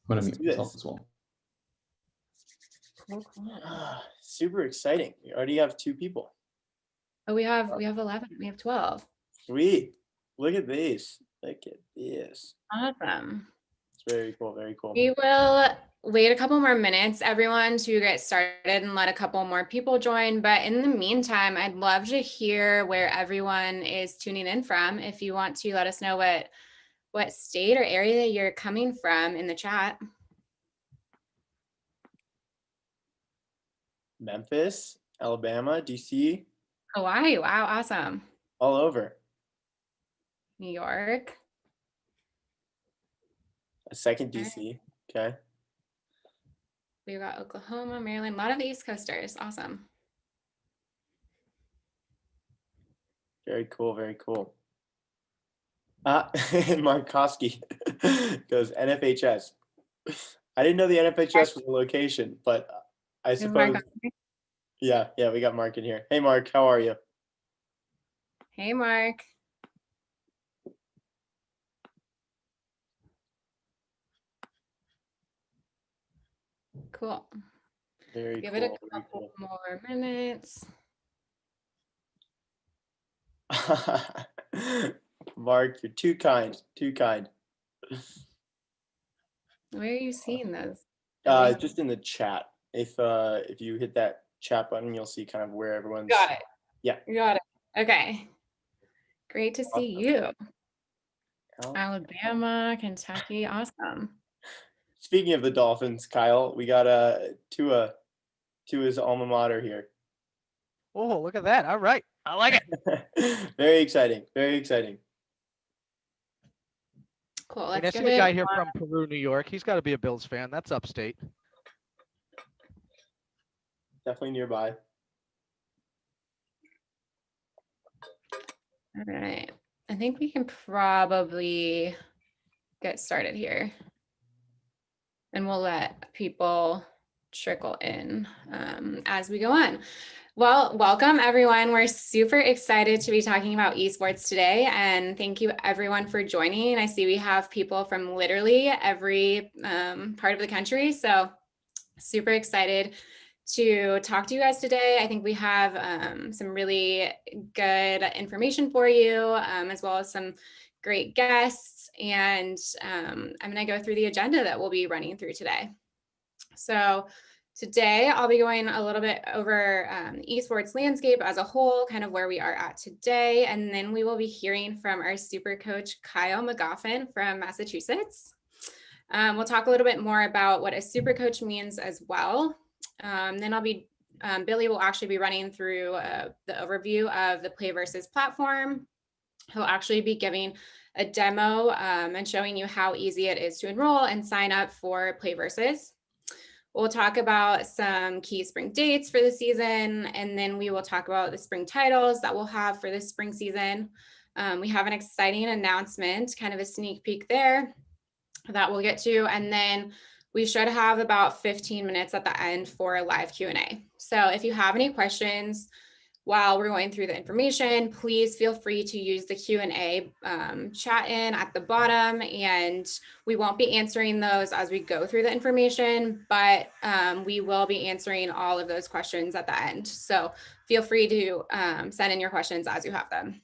I'm gonna Let's mute do myself this. as well. Cool. Super exciting. We already have 2 people. Oh, we have 11. We have 12. Sweet. Look at this. Look at this. Awesome. It's very cool. Very cool. We will wait a couple more minutes, everyone, to get started and let a couple more people join. But in the meantime, I'd love to hear where everyone is tuning in from. If you want to let us know what state or area you're coming from in the chat. Memphis, Alabama, DC, Hawaii. Wow, awesome. all over. New York. A second DC. Okay. We've got Oklahoma, Maryland, a lot of the East Coasters. Awesome. Very cool. Very cool. Markowski goes NFHS. I didn't know the NFHS was a location, but I suppose. Yeah, we got Mark in here. Hey, Mark, how are you? Hey, Mark. Cool. Very Give cool. it a couple more minutes. Mark, you're too kind. Too kind. Where are you seeing those? Just in the chat. If you hit that chat button, you'll see kind of where everyone's. Got it. Yeah. Got it. Okay. Great to see you. Kyle? Alabama, Kentucky. Awesome. Speaking of the Dolphins, Kyle, we got Tua to his alma mater here. Oh, look at that. All right. I like it. Very exciting. Very exciting. Cool. I see a guy here from Peru, New York. He's got to be a Bills fan. That's upstate. Definitely nearby. All right. I think we can probably get started here. And we'll let people trickle in as we go on. Well, welcome everyone. We're super excited to be talking about esports today, and thank you everyone for joining. I see we have people from literally every part of the country, so super excited to talk to you guys today. I think we have some really good information for you, as well as some great guests, and I'm going to go through the agenda that we'll be running through today. So today, I'll be going a little bit over the esports landscape as a whole, kind of where we are at today. And then we will be hearing from our super coach, Kyle McGoffin from Massachusetts. We'll talk a little bit more about what a super coach means as well. Then Billy will actually be running through the overview of the Play Versus platform. He'll actually be giving a demo and showing you how easy it is to enroll and sign up for Play Versus. We'll talk about some key spring dates for the season, and then we will talk about the spring titles that we'll have for this spring season. We have an exciting announcement, kind of a sneak peek there that we'll get to, and then we should have about 15 minutes at the end for a live Q&A. So if you have any questions while we're going through the information, please feel free to use the Q&A chat in at the bottom, and we won't be answering those as we go through the information, but we will be answering all of those questions at the end. So feel free to send in your questions as you have them.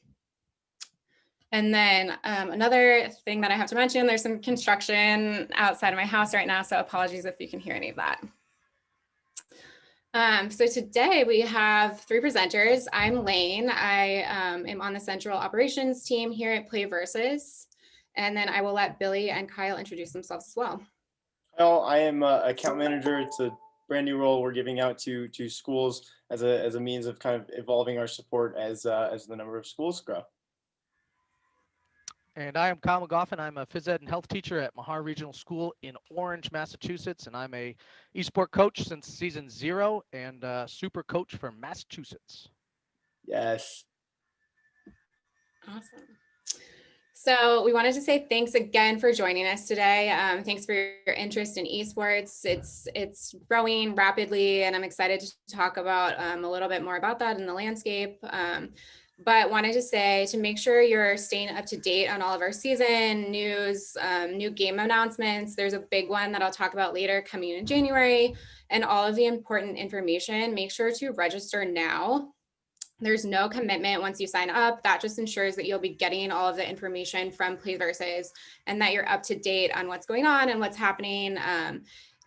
And then another thing that I have to mention, there's some construction outside of my house right now, so apologies if you can hear any of that. So today we have 3 presenters. I'm Lane. I am on the central operations team here at Play Versus. And then I will let Billy and Kyle introduce themselves as well. Well, I am account manager. It's a brand new role we're giving out to schools as a means of kind of evolving our support as the number of schools grow. And I am Kyle McGoffin. I'm a phys ed and health teacher at Mahar Regional School in Orange, Massachusetts, and I'm a eSport coach since season 0 and super coach for Massachusetts. Yes. Awesome. So we wanted to say thanks again for joining us today. Thanks for your interest in esports. It's growing rapidly, and I'm excited to talk about a little bit more about that in the landscape. but wanted to say to make sure you're staying up to date on all of our season news, new game announcements. There's a big one that I'll talk about later coming in January, and all of the important information. Make sure to register now. There's no commitment once you sign up. That just ensures that you'll be getting all of the information from PlayVersus and that you're up to date on what's going on and what's happening.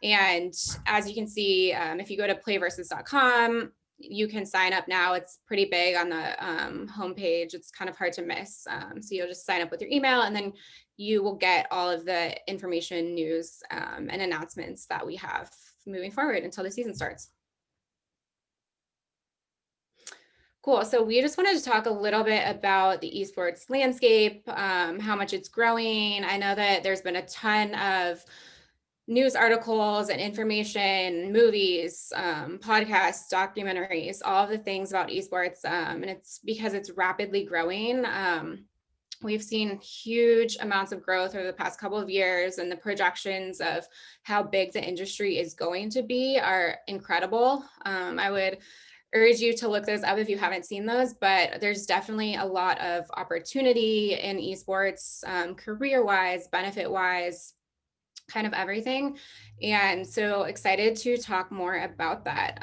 And as you can see, if you go to playversus.com, you can sign up now. It's pretty big on the homepage. It's kind of hard to miss. So you'll just sign up with your email, and then you will get all of the information, news, and announcements that we have moving forward until the season starts. Cool. So we just wanted to talk a little bit about the esports landscape, how much it's growing. I know that there's been a ton of news articles and information, movies, podcasts, documentaries, all of the things about esports. And it's because it's rapidly growing. We've seen huge amounts of growth over the past couple of years, and the projections of how big the industry is going to be are incredible. I would urge you to look those up if you haven't seen those, but there's definitely a lot of opportunity in esports, career-wise, benefit-wise, kind of everything. And so excited to talk more about that.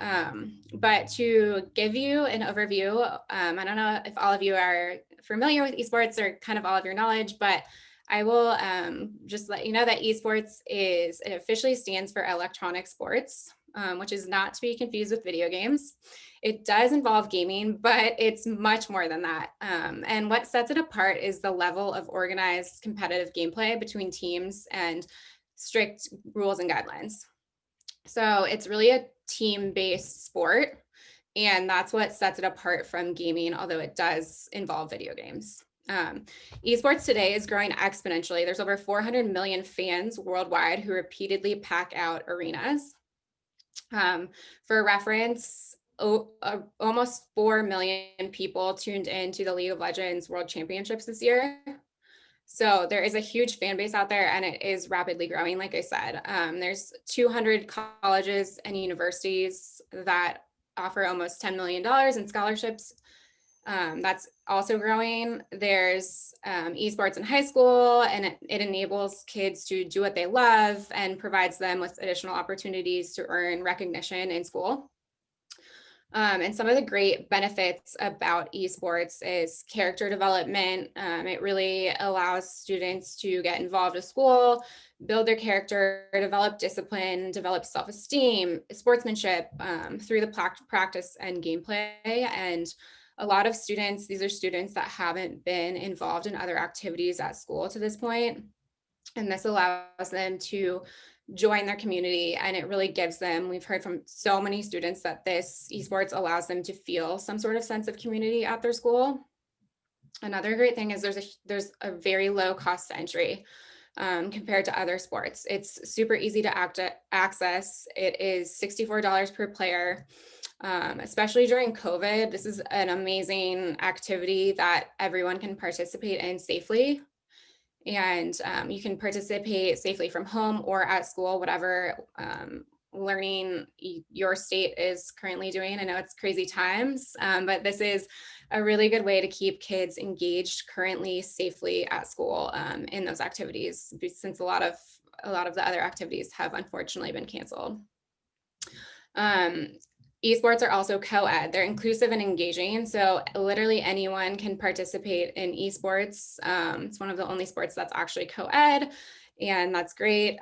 But to give you an overview, I don't know if all of you are familiar with esports or kind of all of your knowledge, but I will just let you know that esports it officially stands for electronic sports, which is not to be confused with video games. It does involve gaming, but it's much more than that. And what sets it apart is the level of organized competitive gameplay between teams and strict rules and guidelines. So it's really a team-based sport, and that's what sets it apart from gaming, although it does involve video games. Esports today is growing exponentially. There's over 400 million fans worldwide who repeatedly pack out arenas. For reference, almost 4 million people tuned into the League of Legends World Championships this year. So there is a huge fan base out there, and it is rapidly growing. Like I said, there's 200 colleges and universities that offer almost $10 million in scholarships. That's also growing. There's esports in high school, and it enables kids to do what they love and provides them with additional opportunities to earn recognition in school. And some of the great benefits about esports is character development. It really allows students to get involved with school, build their character, develop discipline, develop self-esteem, sportsmanship through the practice and gameplay. And a lot of students, these are students that haven't been involved in other activities at school to this point. And this allows them to join their community, and it really gives them, we've heard from so many students that this esports allows them to feel some sort of sense of community at their school. Another great thing is there's a very low cost to entry compared to other sports. It's super easy to access. It is $64 per player. Especially during COVID, this is an amazing activity that everyone can participate in safely. And you can participate safely from home or at school, whatever learning your state is currently doing. I know it's crazy times, but this is a really good way to keep kids engaged currently safely at school in those activities, since a lot of the other activities have unfortunately been canceled. Esports are also co-ed. They're inclusive and engaging. So literally anyone can participate in esports. It's one of the only sports that's actually co-ed, and that's great.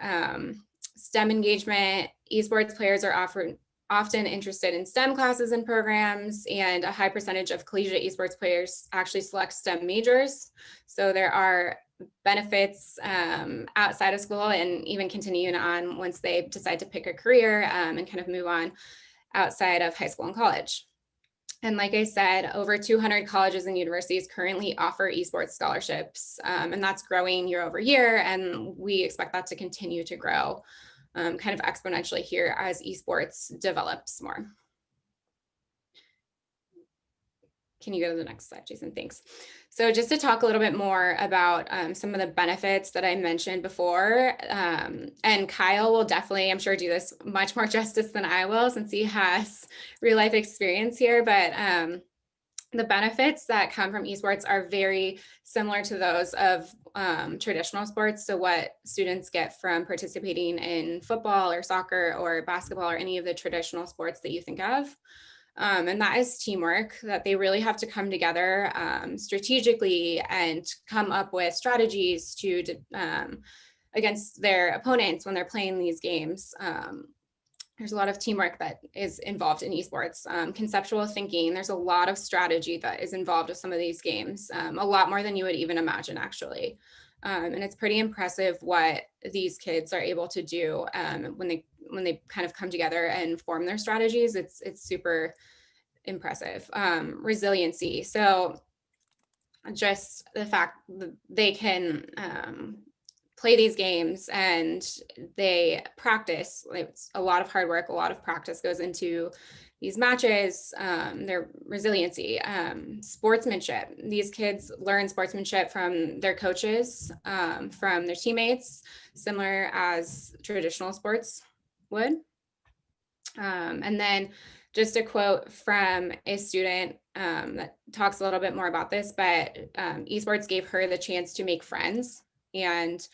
STEM engagement. Esports players are often interested in STEM classes and programs, and a high percentage of collegiate esports players actually select STEM majors. So there are benefits outside of school and even continuing on once they decide to pick a career and kind of move on outside of high school and college. And like I said, over 200 colleges and universities currently offer esports scholarships, and that's growing year over year. And we expect that to continue to grow kind of exponentially here as esports develops more. Can you go to the next slide, Jason? Thanks. So just to talk a little bit more about some of the benefits that I mentioned before, and Kyle will definitely, I'm sure, do this much more justice than I will, since he has real life experience here. But The benefits that come from esports are very similar to those of traditional sports. So what students get from participating in football or soccer or basketball or any of the traditional sports that you think of. And that is teamwork, that they really have to come together strategically and come up with strategies to against their opponents when they're playing these games. There's a lot of teamwork that is involved in esports, conceptual thinking. There's a lot of strategy that is involved with some of these games, a lot more than you would even imagine, actually. And it's pretty impressive what these kids are able to do when they kind of come together and form their strategies. It's super impressive. Resiliency. So just the fact that they can play these games and they practice. It's a lot of hard work, a lot of practice goes into these matches, their resiliency, sportsmanship. These kids learn sportsmanship from their coaches, from their teammates, similar as traditional sports would. And then just a quote from a student that talks a little bit more about this, but esports gave her the chance to make friends, and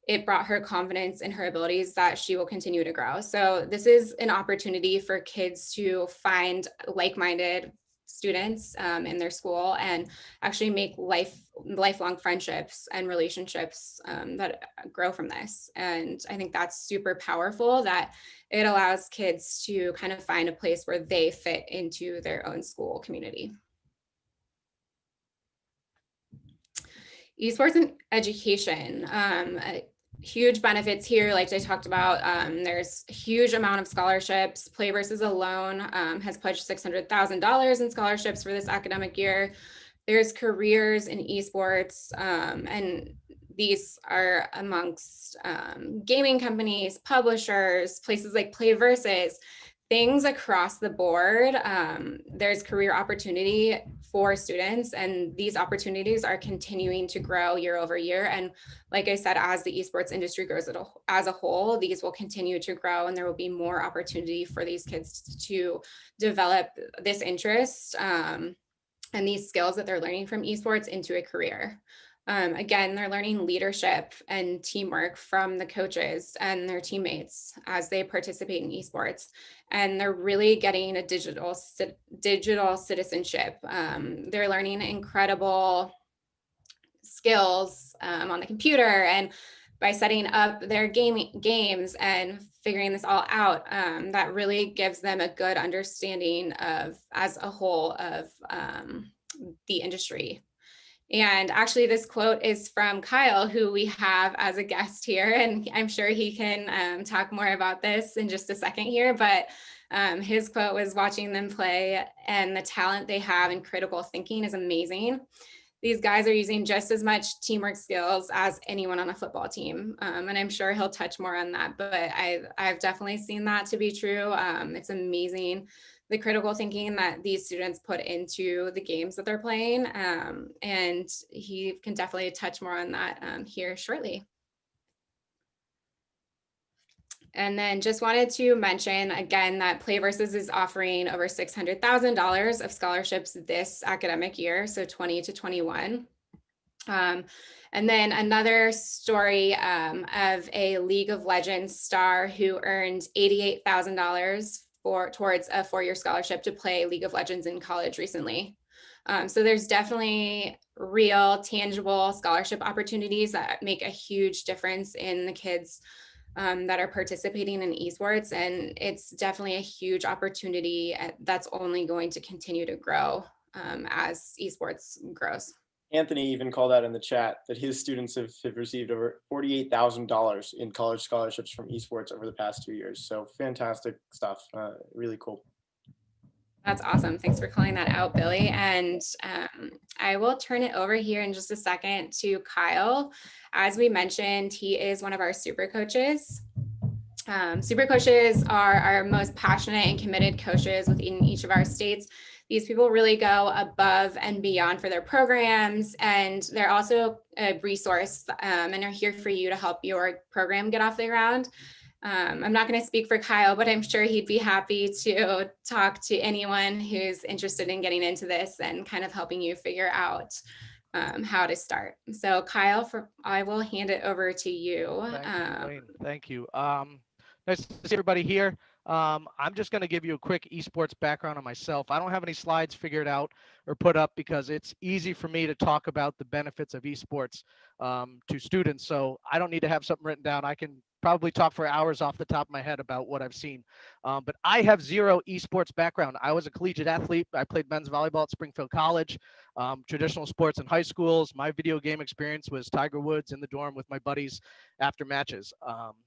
it brought her confidence in her abilities that she will continue to grow. So this is an opportunity for kids to find like-minded students in their school and actually make lifelong friendships and relationships that grow from this. And I think that's super powerful, that it allows kids to kind of find a place where they fit into their own school community. Esports and education, huge benefits here. Like I talked about, there's a huge amount of scholarships. PlayVersus alone has pledged $600,000 in scholarships for this academic year. There's careers in esports, and these are amongst gaming companies, publishers, places like PlayVersus, things across the board. There's career opportunity for students, and these opportunities are continuing to grow year over year. And like I said, as the esports industry grows as a whole, these will continue to grow, and there will be more opportunity for these kids to develop this interest and these skills that they're learning from esports into a career. Again, they're learning leadership and teamwork from the coaches and their teammates as they participate in esports. And they're really getting a digital citizenship. They're learning incredible skills on the computer, and by setting up their games and figuring this all out, that really gives them a good understanding of, as a whole, of the industry. And actually, this quote is from Kyle, who we have as a guest here, and I'm sure he can talk more about this in just a second here, but his quote was, "Watching them play and the talent they have in critical thinking is amazing. These guys are using just as much teamwork skills as anyone on a football team." And I'm sure he'll touch more on that, but I've definitely seen that to be true. It's amazing, the critical thinking that these students put into the games that they're playing. And he can definitely touch more on that here shortly. And then just wanted to mention again that PlayVersus is offering over $600,000 of scholarships this academic year, so 20 to 21. And then another story of a League of Legends star who earned $88,000 towards a 4-year scholarship to play League of Legends in college recently. So there's definitely real, tangible scholarship opportunities that make a huge difference in the kids that are participating in esports. And it's definitely a huge opportunity that's only going to continue to grow as esports grows. Anthony even called out in the chat that his students have received over $48,000 in college scholarships from esports over the past 2 years. So fantastic stuff. Really cool. That's awesome. Thanks for calling that out, Billy. And I will turn it over here in just a second to Kyle. As we mentioned, he is one of our super coaches. Super coaches are our most passionate and committed coaches within each of our states. These people really go above and beyond for their programs, and they're also a resource and are here for you to help your program get off the ground. I'm not going to speak for Kyle, but I'm sure he'd be happy to talk to anyone who's interested in getting into this and kind of helping you figure out how to start. So Kyle, I will hand it over to you. Thank you. Nice to see everybody here. I'm just going to give you a quick esports background on myself. I don't have any slides figured out or put up because it's easy for me to talk about the benefits of esports to students. So I don't need to have something written down. I can probably talk for hours off the top of my head about what I've seen. But I have zero esports background. I was a collegiate athlete. I played men's volleyball at Springfield College, traditional sports in high schools. My video game experience was Tiger Woods in the dorm with my buddies after matches.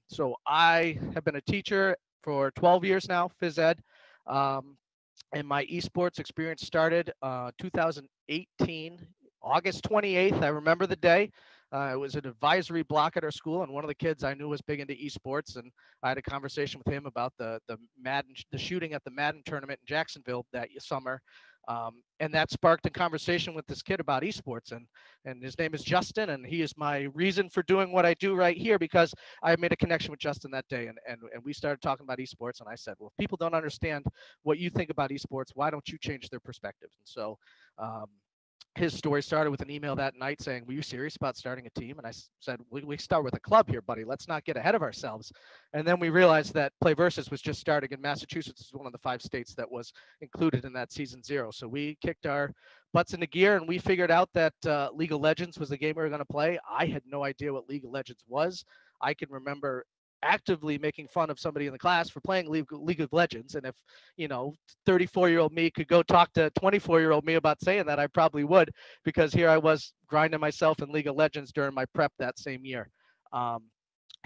So I have been a teacher for 12 years now, phys ed. And my esports experience started 2018, August 28th. I remember the day. It was an advisory block at our school, and one of the kids I knew was big into esports, and I had a conversation with him about the shooting at the Madden tournament in Jacksonville that summer. And that sparked a conversation with this kid about esports, and his name is Justin, and he is my reason for doing what I do right here, because I made a connection with Justin that day, and we started talking about esports, and I said, well, if people don't understand what you think about esports, why don't you change their perspectives? And so his story started with an email that night saying, were you serious about starting a team? And I said, we start with a club here, buddy. Let's not get ahead of ourselves. And then we realized that Play Versus was just starting in Massachusetts. Is one of the 5 states that was included in that season 0. So we kicked our butts into gear, and we figured out that League of Legends was the game we were going to play. I had no idea what League of Legends was. I can remember actively making fun of somebody in the class for playing League of Legends. And if, 34-year-old me could go talk to 24-year-old me about saying that, I probably would, because here I was grinding myself in League of Legends during my prep that same year.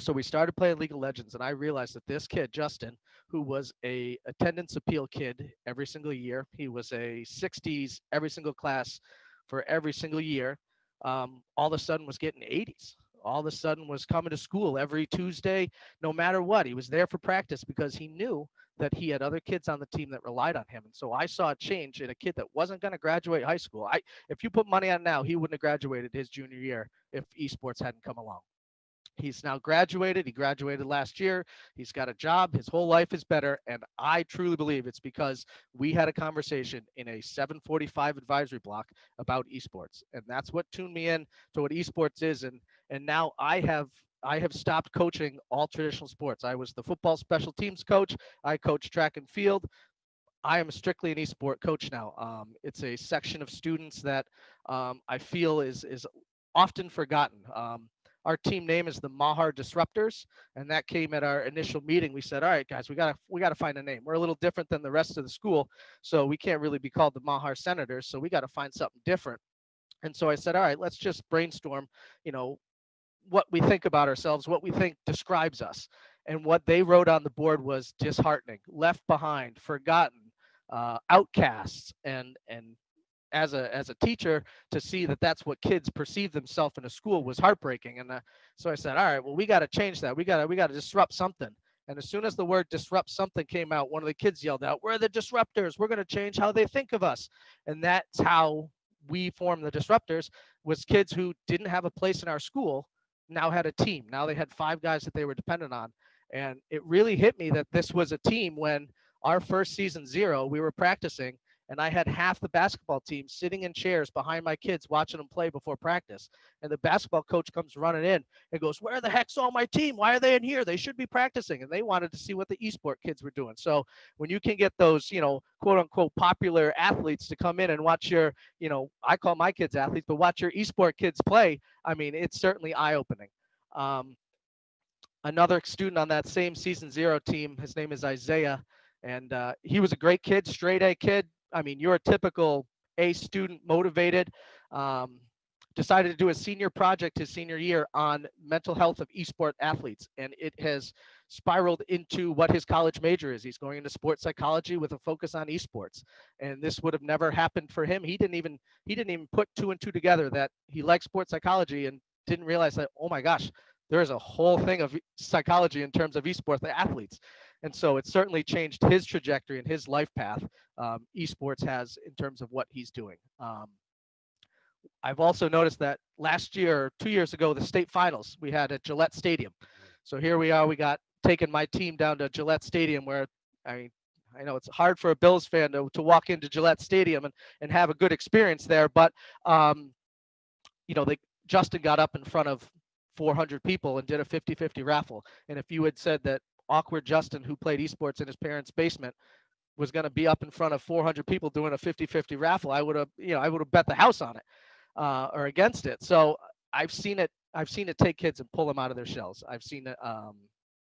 So we started playing League of Legends, and I realized that this kid, Justin, who was a attendance appeal kid every single year, he was a 60s every single class for every single year, all of a sudden was getting 80s. All of a sudden was coming to school every Tuesday, no matter what. He was there for practice because he knew that he had other kids on the team that relied on him. And so I saw a change in a kid that wasn't going to graduate high school. If you put money on now, he wouldn't have graduated his junior year if esports hadn't come along. He's now graduated. He graduated last year. He's got a job. His whole life is better. And I truly believe it's because we had a conversation in a 7:45 advisory block about esports. And that's what tuned me in to what esports is. And now I have stopped coaching all traditional sports. I was the football special teams coach. I coach track and field. I am strictly an esport coach now. It's a section of students that I feel is often forgotten. Our team name is the Mahar Disruptors, and that came at our initial meeting. We said, all right, guys, we gotta find a name. We're a little different than the rest of the school, so we can't really be called the Mahar Senators, so we got to find something different. And so I said, all right, let's just brainstorm, what we think about ourselves, what we think describes us. And what they wrote on the board was disheartening, left behind, forgotten, outcasts, and as a teacher, to see that that's what kids perceive themselves in a school was heartbreaking. And so I said, all right, well, we got to change that. We got to disrupt something. And as soon as the word disrupt something came out, one of the kids yelled out, we're the disruptors. We're going to change how they think of us. And that's how we formed the Disruptors, was kids who didn't have a place in our school now had a team. Now they had 5 guys that they were dependent on. And it really hit me that this was a team when our first season 0, we were practicing, and I had half the basketball team sitting in chairs behind my kids watching them play before practice. And the basketball coach comes running in and goes, where the heck's all my team? Why are they in here? They should be practicing. And they wanted to see what the esport kids were doing. So when you can get those, quote unquote, popular athletes to come in and watch your, I call my kids athletes, but watch your esport kids play, I mean, it's certainly eye-opening. Another student on that same season 0 team, his name is Isaiah. And he was a great kid, straight A kid. I mean, you're a typical A student, motivated, decided to do a senior project his senior year on mental health of esport athletes. And it has spiraled into what his college major is. He's going into sports psychology with a focus on esports. And this would have never happened for him. He didn't even put 2 and 2 together that he liked sports psychology and didn't realize that, oh my gosh, there's a whole thing of psychology in terms of esports athletes. And so it certainly changed his trajectory and his life path, esports has, in terms of what he's doing. I've also noticed that last year, or 2 years ago, the state finals we had at Gillette Stadium. So here we are, we got taken my team down to Gillette Stadium, where I know it's hard for a Bills fan to walk into Gillette Stadium and have a good experience there, but Justin got up in front of 400 people and did a 50-50 raffle. And if you had said that awkward Justin, who played esports in his parents' basement, was going to be up in front of 400 people doing a 50-50 raffle, I would have bet the house on it or against it. So I've seen it take kids and pull them out of their shells. I've seen it.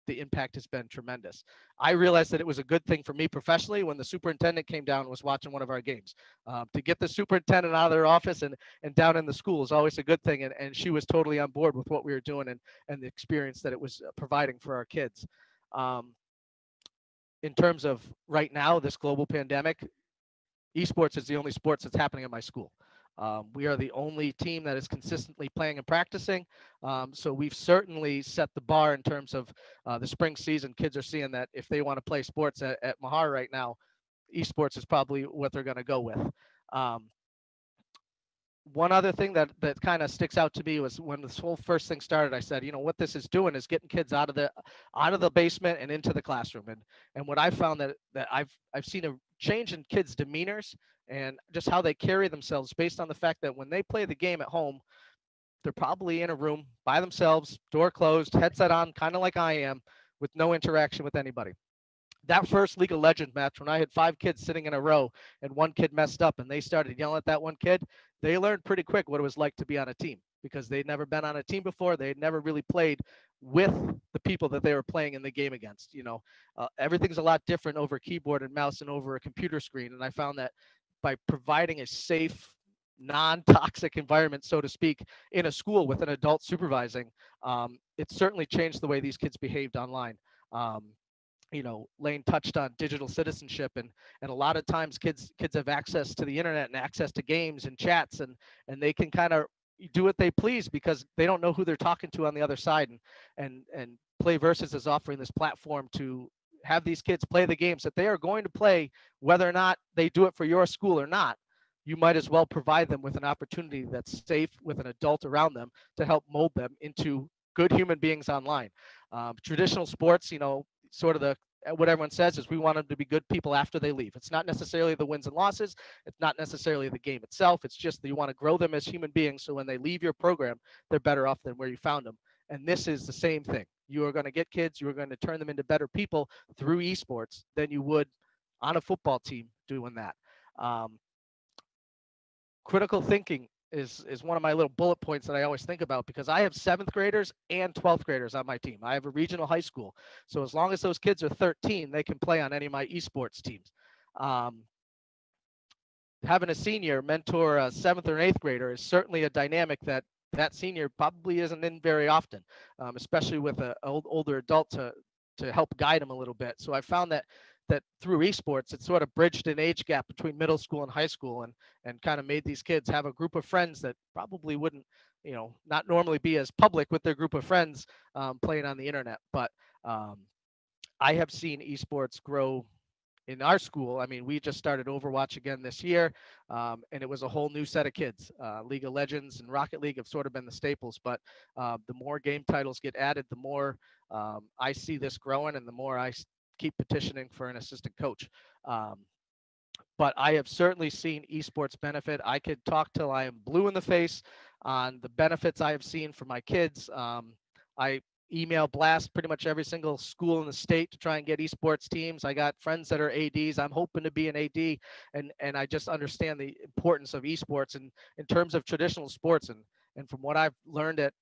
The impact has been tremendous. I realized that it was a good thing for me professionally when the superintendent came down and was watching one of our games. To get the superintendent out of their office and down in the school is always a good thing. And she was totally on board with what we were doing and the experience that it was providing for our kids. In terms of right now, this global pandemic, esports is the only sports that's happening in my school. We are the only team that is consistently playing and practicing. So we've certainly set the bar in terms of the spring season. Kids are seeing that if they want to play sports at Mahar right now, esports is probably what they're going to go with. One other thing that kind of sticks out to me was when this whole first thing started, I said, what this is doing is getting kids out of the basement and into the classroom. And what I found that I've seen a change in kids' demeanors and just how they carry themselves based on the fact that when they play the game at home, they're probably in a room by themselves, door closed, headset on, kind of like I am, with no interaction with anybody. That first League of Legends match, when I had 5 kids sitting in a row and one kid messed up and they started yelling at that one kid, they learned pretty quick what it was like to be on a team because they'd never been on a team before. They'd never really played with the people that they were playing in the game against. Everything's a lot different over keyboard and mouse and over a computer screen. And I found that by providing a safe, non-toxic environment, so to speak, in a school with an adult supervising, it certainly changed the way these kids behaved online. Lane touched on digital citizenship, and a lot of times kids have access to the internet and access to games and chats, and they can kind of do what they please because they don't know who they're talking to on the other side. And Play Versus is offering this platform to have these kids play the games that they are going to play, whether or not they do it for your school or not. You might as well provide them with an opportunity that's safe with an adult around them to help mold them into good human beings online. Traditional sports, sort of what everyone says is we want them to be good people after they leave. It's not necessarily the wins and losses. It's not necessarily the game itself. It's just that you want to grow them as human beings. So when they leave your program, they're better off than where you found them. And this is the same thing. You are going to get kids. You are going to turn them into better people through esports than you would on a football team doing that. Critical thinking is one of my little bullet points that I always think about because I have 7th graders and 12th graders on my team. I have a regional high school. So as long as those kids are 13, they can play on any of my esports teams. Having a senior mentor a 7th or 8th grader is certainly a dynamic that senior probably isn't in very often, especially with an older adult to help guide them a little bit. So I found that through esports, it sort of bridged an age gap between middle school and high school and kind of made these kids have a group of friends that probably wouldn't, not normally be as public with their group of friends playing on the internet. But I have seen esports grow in our school. I mean, we just started Overwatch again this year, and it was a whole new set of kids. League of Legends and Rocket League have sort of been the staples, but the more game titles get added, the more I see this growing and the more I keep petitioning for an assistant coach. But I have certainly seen esports benefit. I could talk till I am blue in the face on the benefits I have seen for my kids. I email blast pretty much every single school in the state to try and get esports teams. I got friends that are ADs. I'm hoping to be an AD, and I just understand the importance of esports in terms of traditional sports. And from what I've learned at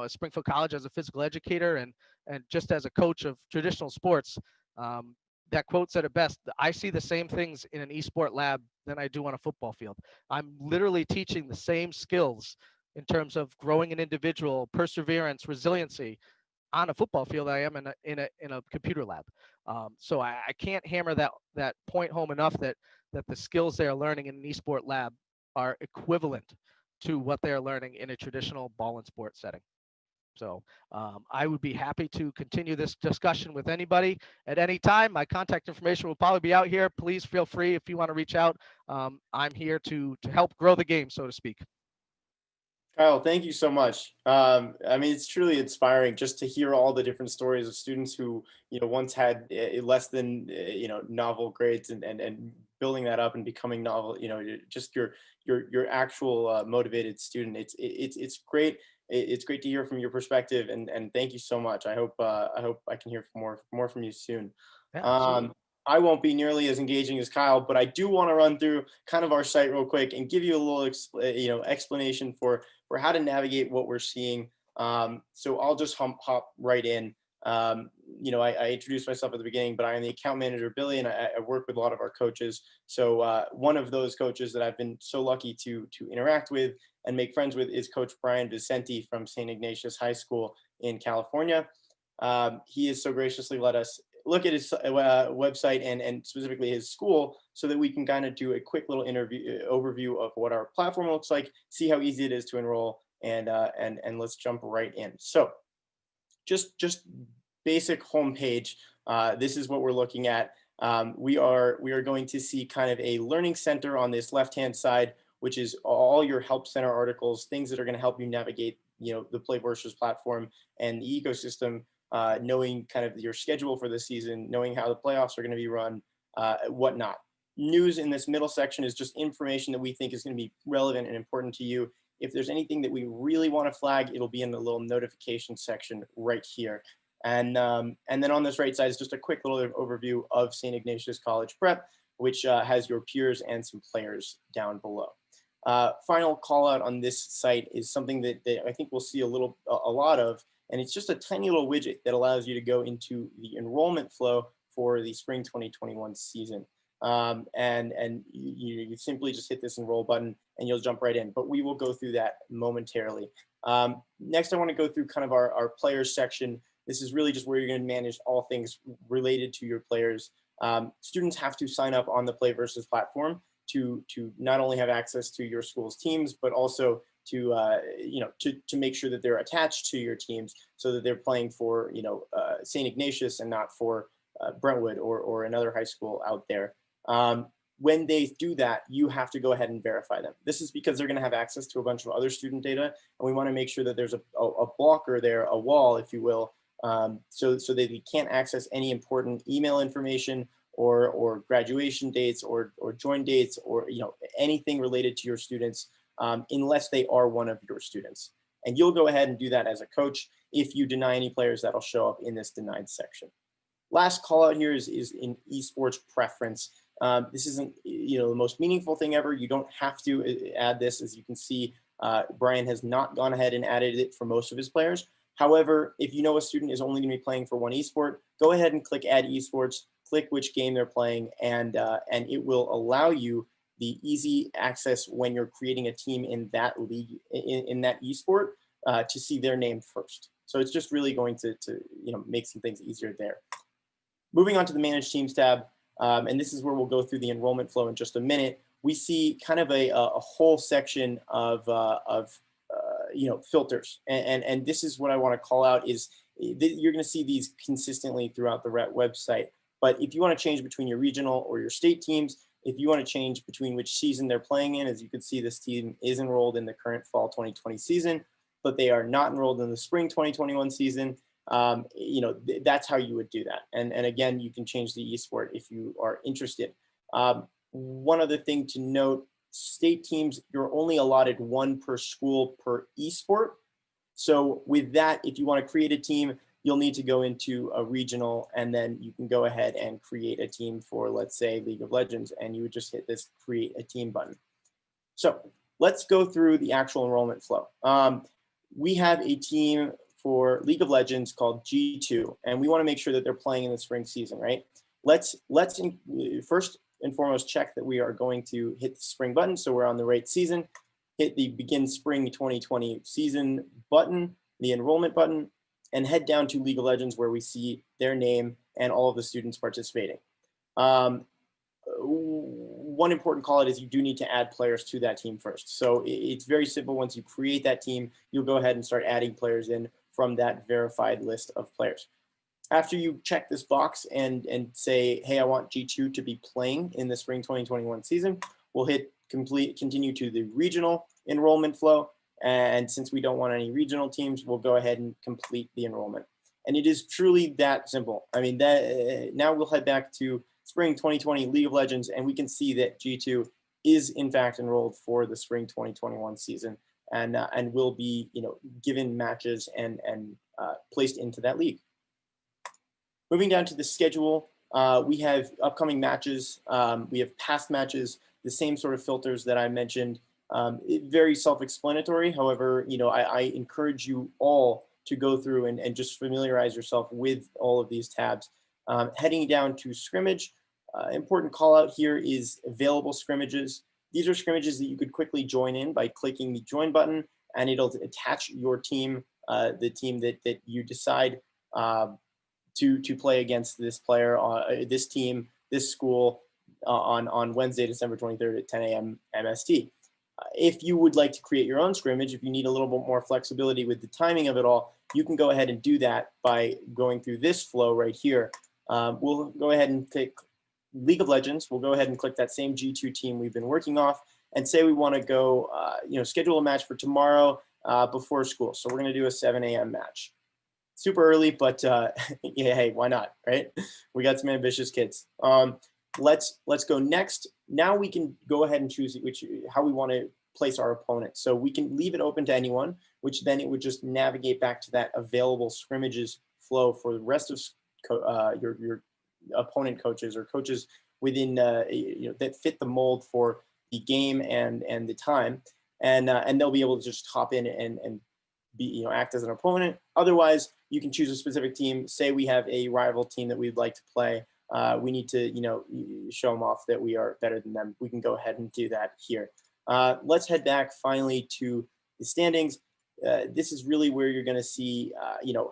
Springfield College as a physical educator and just as a coach of traditional sports, that quote said it best. I see the same things in an esport lab than I do on a football field. I'm literally teaching the same skills in terms of growing an individual, perseverance, resiliency on a football field I am in a computer lab. So I can't hammer that point home enough that the skills they are learning in an esport lab are equivalent to what they are learning in a traditional ball and sport setting. So I would be happy to continue this discussion with anybody at any time. My contact information will probably be out here. Please feel free if you want to reach out. I'm here to help grow the game, so to speak. Kyle, thank you so much. I mean, it's truly inspiring just to hear all the different stories of students who, once had less than, novel grades and building that up and becoming novel, just your actual motivated student. It's great. It's great to hear from your perspective, and thank you so much. I hope I can hear more from you soon. Yeah, absolutely. Um, I won't be nearly as engaging as Kyle, but I do want to run through kind of our site real quick and give you a little, explanation for how to navigate what we're seeing. So I'll just hop right in. I introduced myself at the beginning, but I am the account manager, Billy, and I work with a lot of our coaches. So one of those coaches that I've been so lucky to interact with and make friends with is Coach Brian Vicenti from St. Ignatius High School in California. He has so graciously let us look at his website and specifically his school so that we can kind of do a quick little overview of what our platform looks like, see how easy it is to enroll, and let's jump right in. So just basic homepage. This is what we're looking at. We are going to see kind of a learning center on this left-hand side, which is all your help center articles, things that are going to help you navigate, the PlayVersus platform and the ecosystem, knowing kind of your schedule for the season, knowing how the playoffs are going to be run, whatnot. News in this middle section is just information that we think is going to be relevant and important to you. If there's anything that we really want to flag, it'll be in the little notification section right here. And then on this right side is just a quick little overview of St. Ignatius College Prep, which has your peers and some players down below. Final call out on this site is something that I think we'll see a lot of, and it's just a tiny little widget that allows you to go into the enrollment flow for the spring 2021 season. And you simply just hit this enroll button and you'll jump right in, but we will go through that momentarily. Next, I want to go through kind of our players section. This is really just where you're going to manage all things related to your players. Students have to sign up on the PlayVersus platform to not only have access to your school's teams, but also to make sure that they're attached to your teams so that they're playing for, St. Ignatius and not for Brentwood or another high school out there. When they do that, you have to go ahead and verify them. This is because they're going to have access to a bunch of other student data, and we want to make sure that there's a blocker there, a wall, if you will, so that they can't access any important email information or graduation dates or join dates or anything related to your students, unless they are one of your students. And you'll go ahead and do that as a coach. If you deny any players, that'll show up in this denied section. Last call out here is in Esports Preference. This isn't the most meaningful thing ever. You don't have to add this. As you can see, Brian has not gone ahead and added it for most of his players. However, if you know a student is only going to be playing for one esport, go ahead and click Add Esports, click which game they're playing, and it will allow you the easy access when you're creating a team in that league, in that esport, to see their name first. So it's just really going to make some things easier there. Moving on to the Manage Teams tab, and this is where we'll go through the enrollment flow in just a minute. We see kind of a whole section of filters, and this is what I want to call out is you're going to see these consistently throughout the website. But if you want to change between your regional or your state teams, if you want to change between which season they're playing in, as you can see, this team is enrolled in the current fall 2020 season, but they are not enrolled in the spring 2021 season. That's how you would do that. And again, you can change the esport if you are interested. One other thing to note, state teams, you're only allotted one per school per esport. So with that, if you want to create a team, you'll need to go into a regional, and then you can go ahead and create a team for, let's say, League of Legends, and you would just hit this create a team button. So let's go through the actual enrollment flow. We have a team for League of Legends called G2, and we want to make sure that they're playing in the spring season, right? Let's first and foremost check that we are going to hit the spring button, so we're on the right season. Hit the begin spring 2020 season button, the enrollment button, and head down to League of Legends where we see their name and all of the students participating. One important call out is you do need to add players to that team first. So it's very simple. Once you create that team, you'll go ahead and start adding players in from that verified list of players. After you check this box and say, hey, I want G2 to be playing in the spring 2021 season, we'll hit continue to the regional enrollment flow, And since we don't want any regional teams, we'll go ahead and complete the enrollment. And it is truly that simple. I mean, now we'll head back to spring 2020 League of Legends, and we can see that G2 is in fact enrolled for the spring 2021 season, and will be, given matches and placed into that league. Moving down to the schedule, we have upcoming matches. We have past matches, the same sort of filters that I mentioned. Very self-explanatory. However, I encourage you all to go through and just familiarize yourself with all of these tabs. Heading down to scrimmage, important call out here is available scrimmages. These are scrimmages that you could quickly join in by clicking the join button, and it'll attach your team, the team that you decide to play against this player, this team, this school on Wednesday, December 23rd at 10 a.m. MST. If you would like to create your own scrimmage, if you need a little bit more flexibility with the timing of it all, you can go ahead and do that by going through this flow right here. We'll go ahead and click League of Legends. We'll go ahead and click that same G2 team we've been working off and say we want to go, schedule a match for tomorrow before school. So we're going to do a 7 a.m. match. Super early, but yeah, hey, why not, right? We got some ambitious kids. Let's go next. Now we can go ahead and choose how we want to place our opponent. So we can leave it open to anyone, which then it would just navigate back to that available scrimmages flow for the rest of your opponent coaches or coaches within that fit the mold for the game and the time, and they'll be able to just hop in and be act as an opponent. Otherwise, you can choose a specific team. Say we have a rival team that we'd like to play. We need to show them off that we are better than them. We can go ahead and do that here. Let's head back finally to the standings. This is really where you're going to see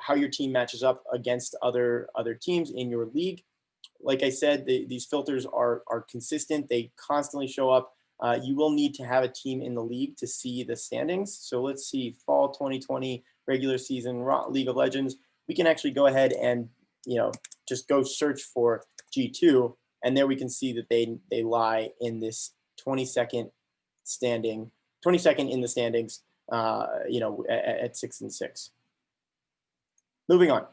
how your team matches up against other teams in your league. Like I said, these filters are consistent. They constantly show up. You will need to have a team in the league to see the standings. So let's see, fall 2020 regular season League of Legends. We can actually go ahead and just go search for G2, and there we can see that they lie in this 22nd in the standings, at 6-6. Moving on.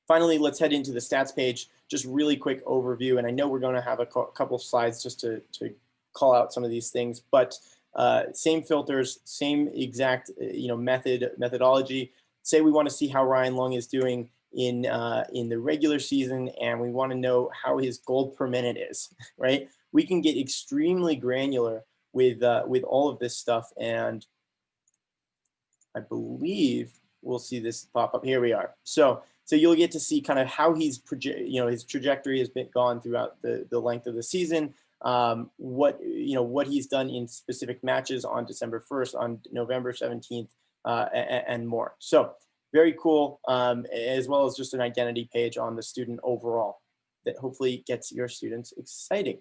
Finally, let's head into the stats page. Just really quick overview, and I know we're going to have a couple slides just to call out some of these things, but same filters, same exact methodology. Say we want to see how Ryan Lung is doing in the regular season, and we want to know how his gold per minute is, right? We can get extremely granular with all of this stuff, and I believe we'll see this pop up. Here we are. So you'll get to see kind of how he's his trajectory has been gone throughout the length of the season. What he's done in specific matches on December 1st, on November 17th, and more. So very cool, as well as just an identity page on the student overall that hopefully gets your students exciting.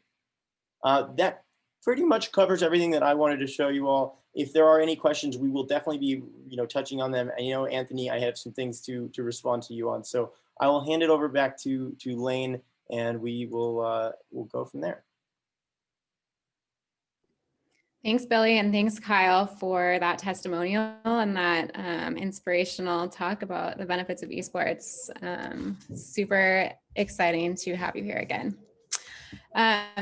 That pretty much covers everything that I wanted to show you all. If there are any questions, we will definitely be touching on them. And Anthony, I have some things to respond to you on. So I will hand it over back to Lane, and we will we'll go from there. Thanks, Billy, and thanks, Kyle, for that testimonial and that inspirational talk about the benefits of esports. Super exciting to have you here again.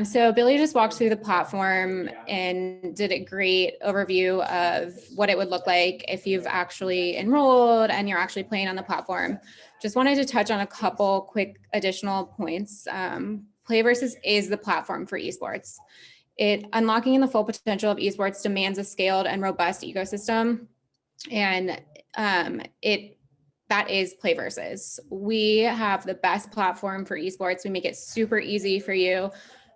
So Billy just walked through the platform and did a great overview of what it would look like if you've actually enrolled and you're actually playing on the platform. Just wanted to touch on a couple quick additional points. Playversus is the platform for esports. Unlocking the full potential of esports demands a scaled and robust ecosystem, and that is Playversus. We have the best platform for esports. We make it super easy for you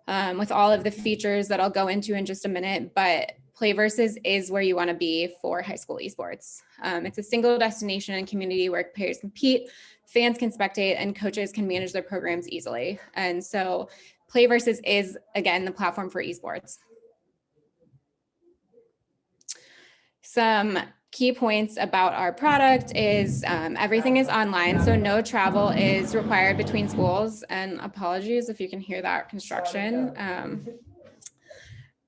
with all of the features that I'll go into in just a minute, but Playversus is where you want to be for high school esports. It's a single destination and community where players compete, fans can spectate, and coaches can manage their programs easily. And so Playversus is, again, the platform for esports. Some key points about our product is everything is online, so no travel is required between schools. And apologies if you can hear that construction.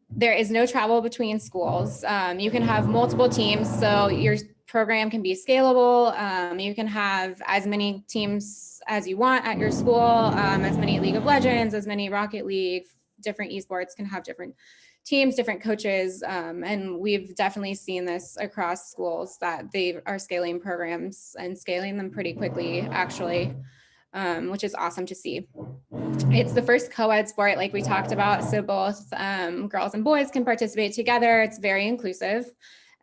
There is no travel between schools. You can have multiple teams, so your program can be scalable. You can have as many teams as you want at your school, as many League of Legends, as many Rocket League, different esports can have different teams, different coaches. And we've definitely seen this across schools that they are scaling programs and scaling them pretty quickly, actually, which is awesome to see. It's the first co-ed sport, like we talked about, so both girls and boys can participate together. It's very inclusive.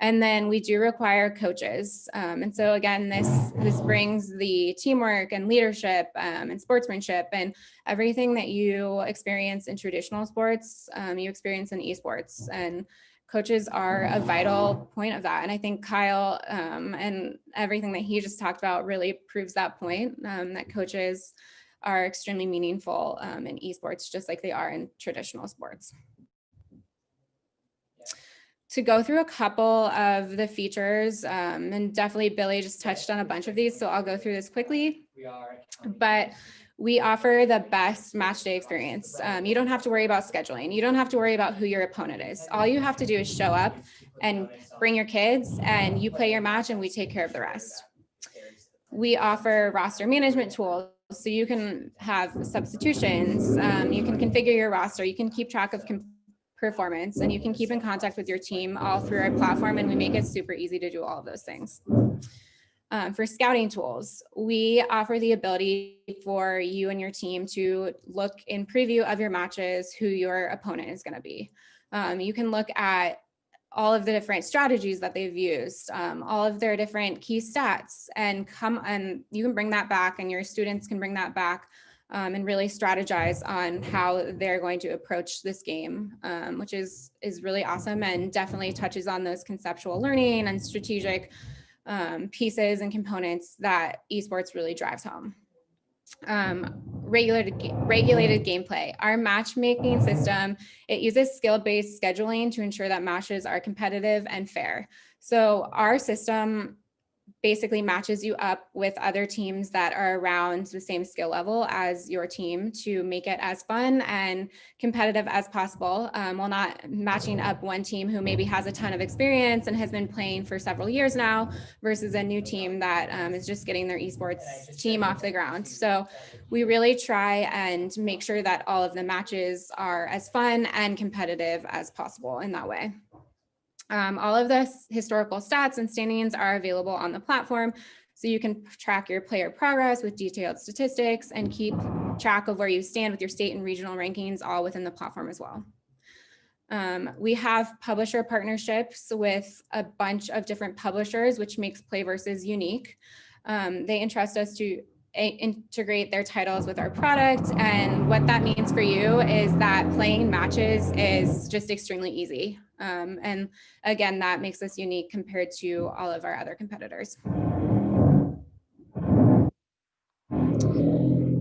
And then we do require coaches. And so again, this brings the teamwork and leadership and sportsmanship and everything that you experience in traditional sports, you experience in esports. And coaches are a vital point of that. And I think Kyle and everything that he just talked about really proves that point, that coaches are extremely meaningful in esports, just like they are in traditional sports. To go through a couple of the features, and definitely Billy just touched on a bunch of these, so I'll go through this quickly. But we offer the best match day experience. You don't have to worry about scheduling. You don't have to worry about who your opponent is. All you have to do is show up and bring your kids, and you play your match, and we take care of the rest. We offer roster management tools, so you can have substitutions, you can configure your roster, you can keep track of performance, and you can keep in contact with your team all through our platform, and we make it super easy to do all of those things. For scouting tools, we offer the ability for you and your team to look in preview of your matches who your opponent is going to be. You can look at all of the different strategies that they've used, all of their different key stats, and you can bring that back, and your students can bring that back and really strategize on how they're going to approach this game, which is really awesome and definitely touches on those conceptual learning and strategic pieces and components that esports really drives home. Regulated gameplay. Our matchmaking system, it uses skill-based scheduling to ensure that matches are competitive and fair. So our system basically matches you up with other teams that are around the same skill level as your team to make it as fun and competitive as possible, while not matching up one team who maybe has a ton of experience and has been playing for several years now versus a new team that is just getting their esports team off the ground. So we really try and make sure that all of the matches are as fun and competitive as possible in that way. All of the historical stats and standings are available on the platform, so you can track your player progress with detailed statistics and keep track of where you stand with your state and regional rankings all within the platform as well. We have publisher partnerships with a bunch of different publishers, which makes Playversus unique. They entrust us to integrate their titles with our product, and what that means for you is that playing matches is just extremely easy. And again, that makes us unique compared to all of our other competitors.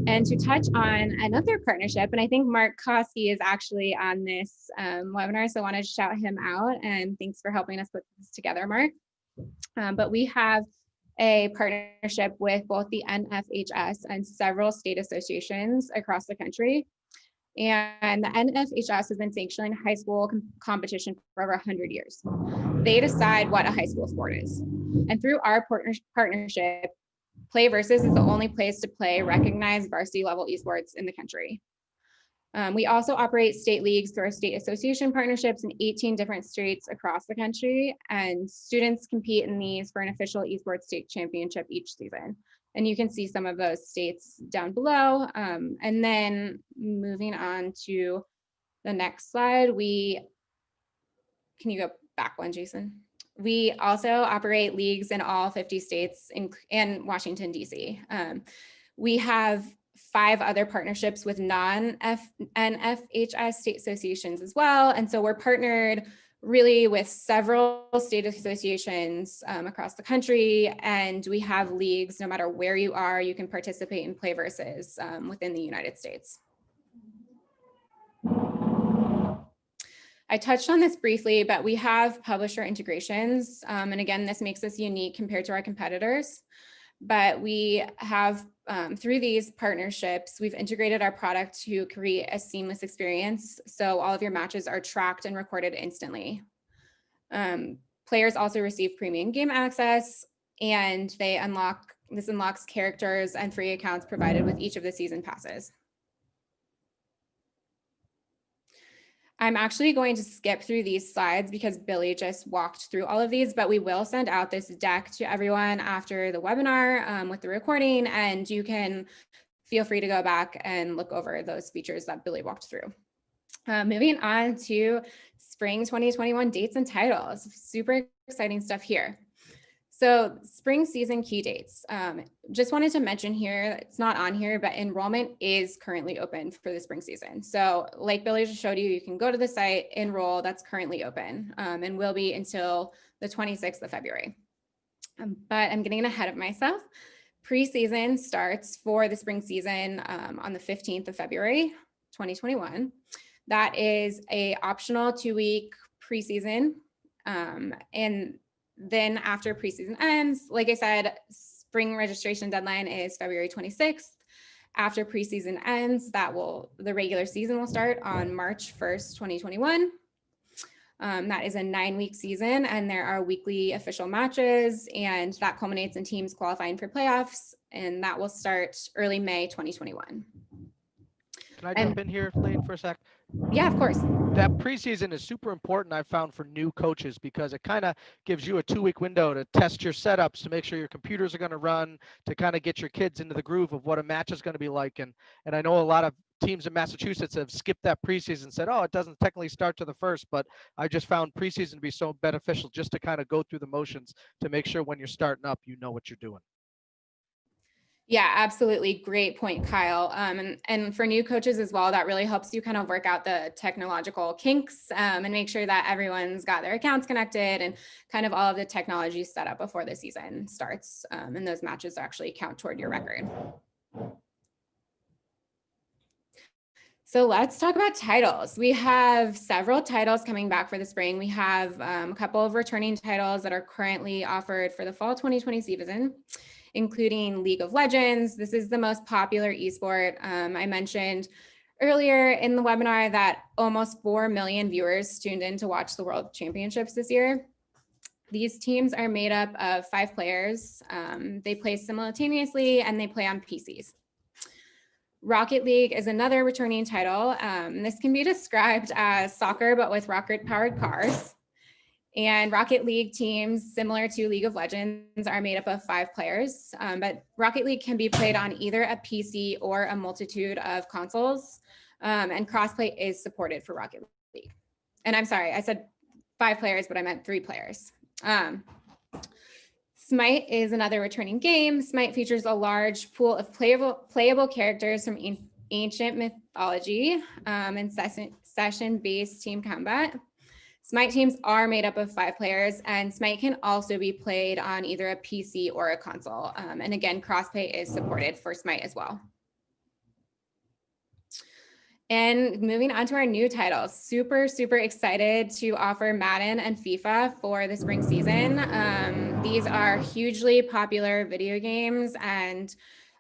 And to touch on another partnership, and I think Mark Koski is actually on this webinar, so I wanted to shout him out, and thanks for helping us put this together, Mark. But we have a partnership with both the NFHS and several state associations across the country. And the NFHS has been sanctioning high school competition for over 100 years. They decide what a high school sport is. And through our partnership, Playversus is the only place to play recognized varsity level esports in the country. We also operate state leagues through our state association partnerships in 18 different states across the country, and students compete in these for an official esports state championship each season. And you can see some of those states down below. And then moving on to the next slide, can you go back one, Jason? We also operate leagues in all 50 states and Washington, DC. We have 5 other partnerships with non-NFHS state associations as well. And so we're partnered really with several state associations across the country, and we have leagues no matter where you are, you can participate in Playversus within the United States. I touched on this briefly, but we have publisher integrations. And again, this makes us unique compared to our competitors. but we have, through these partnerships, we've integrated our product to create a seamless experience. So all of your matches are tracked and recorded instantly. Players also receive premium game access, and this unlocks characters and free accounts provided with each of the season passes. I'm actually going to skip through these slides because Billy just walked through all of these, but we will send out this deck to everyone after the webinar with the recording, and you can feel free to go back and look over those features that Billy walked through. Moving on to spring 2021 dates and titles. Super exciting stuff here. So spring season key dates. Just wanted to mention here, it's not on here, but enrollment is currently open for the spring season. So like Billy just showed you, you can go to the site, enroll, that's currently open, and will be until the 26th of February. But I'm getting ahead of myself. Preseason starts for the spring season on the 15th of February, 2021. That is a optional 2-week preseason. And then after preseason ends, like I said, spring registration deadline is February 26th. After preseason ends, the regular season will start on March 1st, 2021. That is a 9-week season, and there are weekly official matches, and that culminates in teams qualifying for playoffs, and that will start early May 2021. Can I jump in here, Lane, for a sec? Yeah, of course. That preseason is super important, I've found, for new coaches, because it kind of gives you a 2-week window to test your setups, to make sure your computers are going to run, to kind of get your kids into the groove of what a match is going to be like. And I know a lot of teams in Massachusetts have skipped that preseason and said, oh, it doesn't technically start to the 1st, but I just found preseason to be so beneficial just to kind of go through the motions to make sure when you're starting up, you know what you're doing. Yeah, absolutely. Great point, Kyle. And for new coaches as well, that really helps you kind of work out the technological kinks and make sure that everyone's got their accounts connected and kind of all of the technology set up before the season starts. And those matches actually count toward your record. So let's talk about titles. We have several titles coming back for the spring. We have a couple of returning titles that are currently offered for the fall 2020 season, including League of Legends. This is the most popular esport. I mentioned earlier in the webinar that almost 4 million viewers tuned in to watch the World Championships this year. These teams are made up of 5 players. They play simultaneously and they play on PCs. Rocket League is another returning title. This can be described as soccer, but with rocket-powered cars. And Rocket League teams, similar to League of Legends, are made up of 5 players, but Rocket League can be played on either a PC or a multitude of consoles, and crossplay is supported for Rocket League. And I'm sorry, I said 5 players, but I meant 3 players. Smite is another returning game. Smite features a large pool of playable characters from ancient mythology and session-based team combat. Smite teams are made up of 5 players, and Smite can also be played on either a PC or a console. And again, crossplay is supported for Smite as well. And moving on to our new titles, super excited to offer Madden and FIFA for the spring season. These are hugely popular video games, and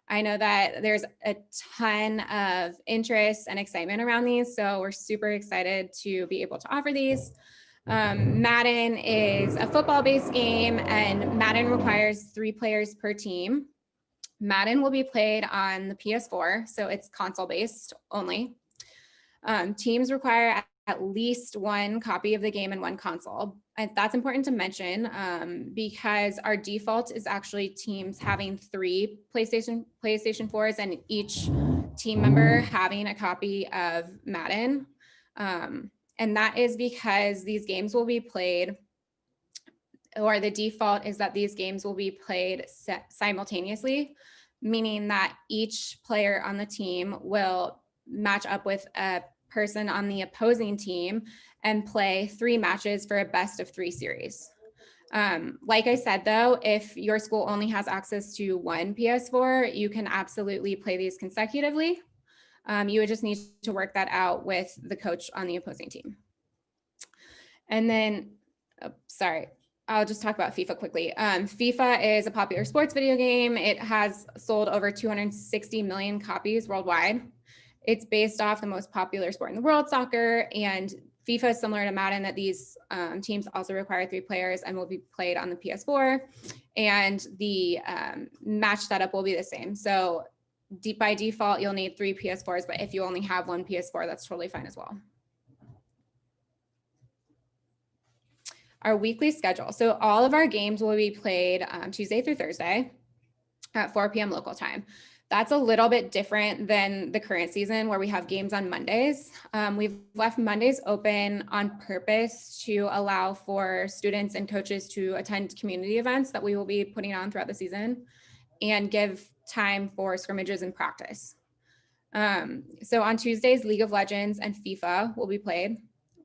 I know that there's a ton of interest and excitement around these, so we're super excited to be able to offer these. Madden is a football-based game, and Madden requires 3 players per team. Madden will be played on the PS4, so it's console-based only. Teams require at least 1 copy of the game and 1 console. And that's important to mention because our default is actually teams having 3 PlayStation 4s and each team member having a copy of Madden. And that is because these games will be played, or the default is that these games will be played simultaneously, meaning that each player on the team will match up with a person on the opposing team and play 3 matches for a best of 3 series. Like I said, though, if your school only has access to 1 PS4, you can absolutely play these consecutively. You would just need to work that out with the coach on the opposing team. And then, I'll just talk about FIFA quickly. FIFA is a popular sports video game. It has sold over 260 million copies worldwide. It's based off the most popular sport in the world, soccer, and FIFA is similar to Madden, that these teams also require 3 players and will be played on the PS4, and the match setup will be the same. So by default, you'll need 3 PS4s, but if you only have 1 PS4, that's totally fine as well. Our weekly schedule. So all of our games will be played Tuesday through Thursday at 4 p.m. local time. That's a little bit different than the current season where we have games on Mondays. We've left Mondays open on purpose to allow for students and coaches to attend community events that we will be putting on throughout the season and give time for scrimmages and practice. So on Tuesdays, League of Legends and FIFA will be played.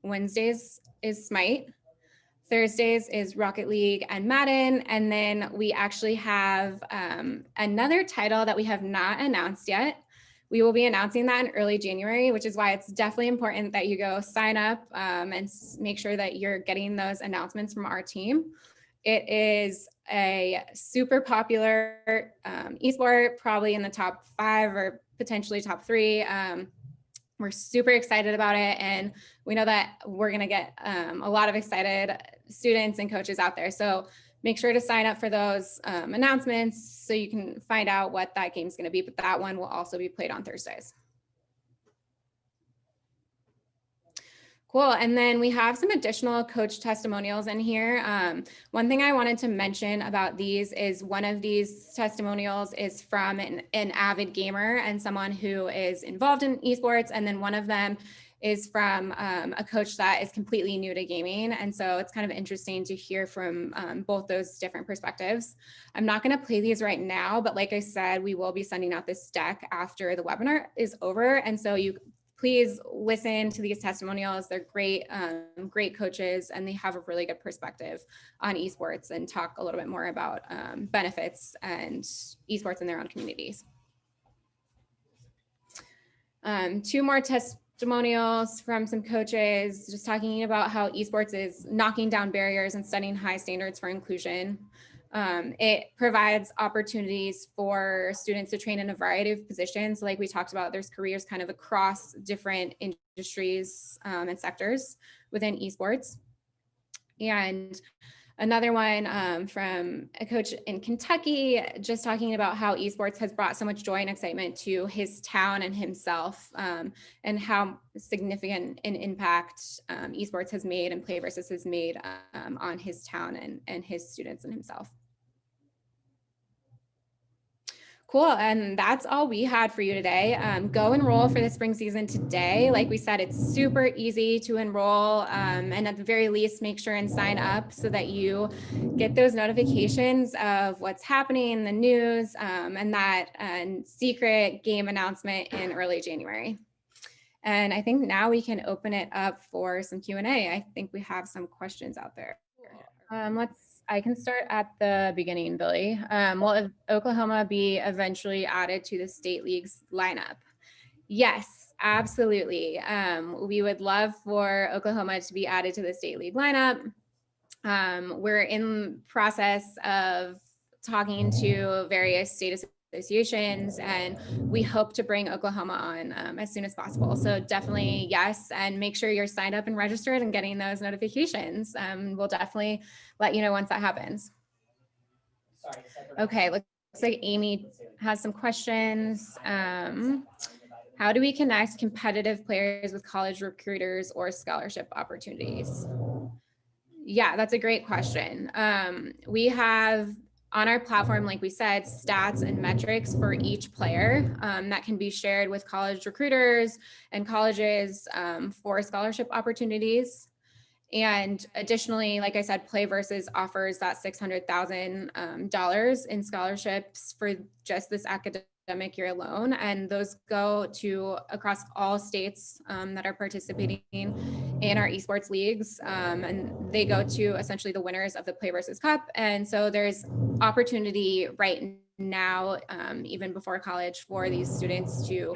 Wednesdays is Smite. Thursdays is Rocket League and Madden. And then we actually have another title that we have not announced yet. We will be announcing that in early January, which is why it's definitely important that you go sign up and make sure that you're getting those announcements from our team. It is a super popular esport, probably in the top 5 or potentially top 3. We're super excited about it, and we know that we're going to get a lot of excited students and coaches out there. So make sure to sign up for those announcements so you can find out what that game's going to be. But that one will also be played on Thursdays. Cool. And then we have some additional coach testimonials in here. One thing I wanted to mention about these is one of these testimonials is from an avid gamer and someone who is involved in esports. And then one of them is from a coach that is completely new to gaming. And so it's kind of interesting to hear from both those different perspectives. I'm not going to play these right now, but like I said, we will be sending out this deck after the webinar is over. And so please listen to these testimonials. They're great, great coaches, and they have a really good perspective on esports and talk a little bit more about benefits and esports in their own communities. 2 more testimonials from some coaches, just talking about how esports is knocking down barriers and setting high standards for inclusion. It provides opportunities for students to train in a variety of positions. Like we talked about, there's careers kind of across different industries and sectors within esports. And another one from a coach in Kentucky, just talking about how esports has brought so much joy and excitement to his town and himself, and how significant an impact esports has made and Play Versus has made on his town and his students and himself. Cool, and that's all we had for you today. Go enroll for the spring season today. Like we said, it's super easy to enroll, and at the very least, make sure and sign up so that you get those notifications of what's happening in the news, and that secret game announcement in early January. And I think now we can open it up for some Q&A. I think we have some questions out there. I can start at the beginning, Billy. Will Oklahoma be eventually added to the state league's lineup? Yes, absolutely. We would love for Oklahoma to be added to the state league lineup. We're in process of talking to various state associations, and we hope to bring Oklahoma on as soon as possible. So definitely yes, and make sure you're signed up and registered and getting those notifications. We'll definitely let you know once that happens. Okay, looks like Amy has some questions. How do we connect competitive players with college recruiters or scholarship opportunities? Yeah, that's a great question. We have on our platform, like we said, stats and metrics for each player that can be shared with college recruiters and colleges for scholarship opportunities. And additionally, like I said, Play Versus offers that $600,000 in scholarships for just this academic year alone. And those go to across all states that are participating in our esports leagues. And they go to essentially the winners of the Play Versus Cup. And so there's opportunity right now, even before college, for these students to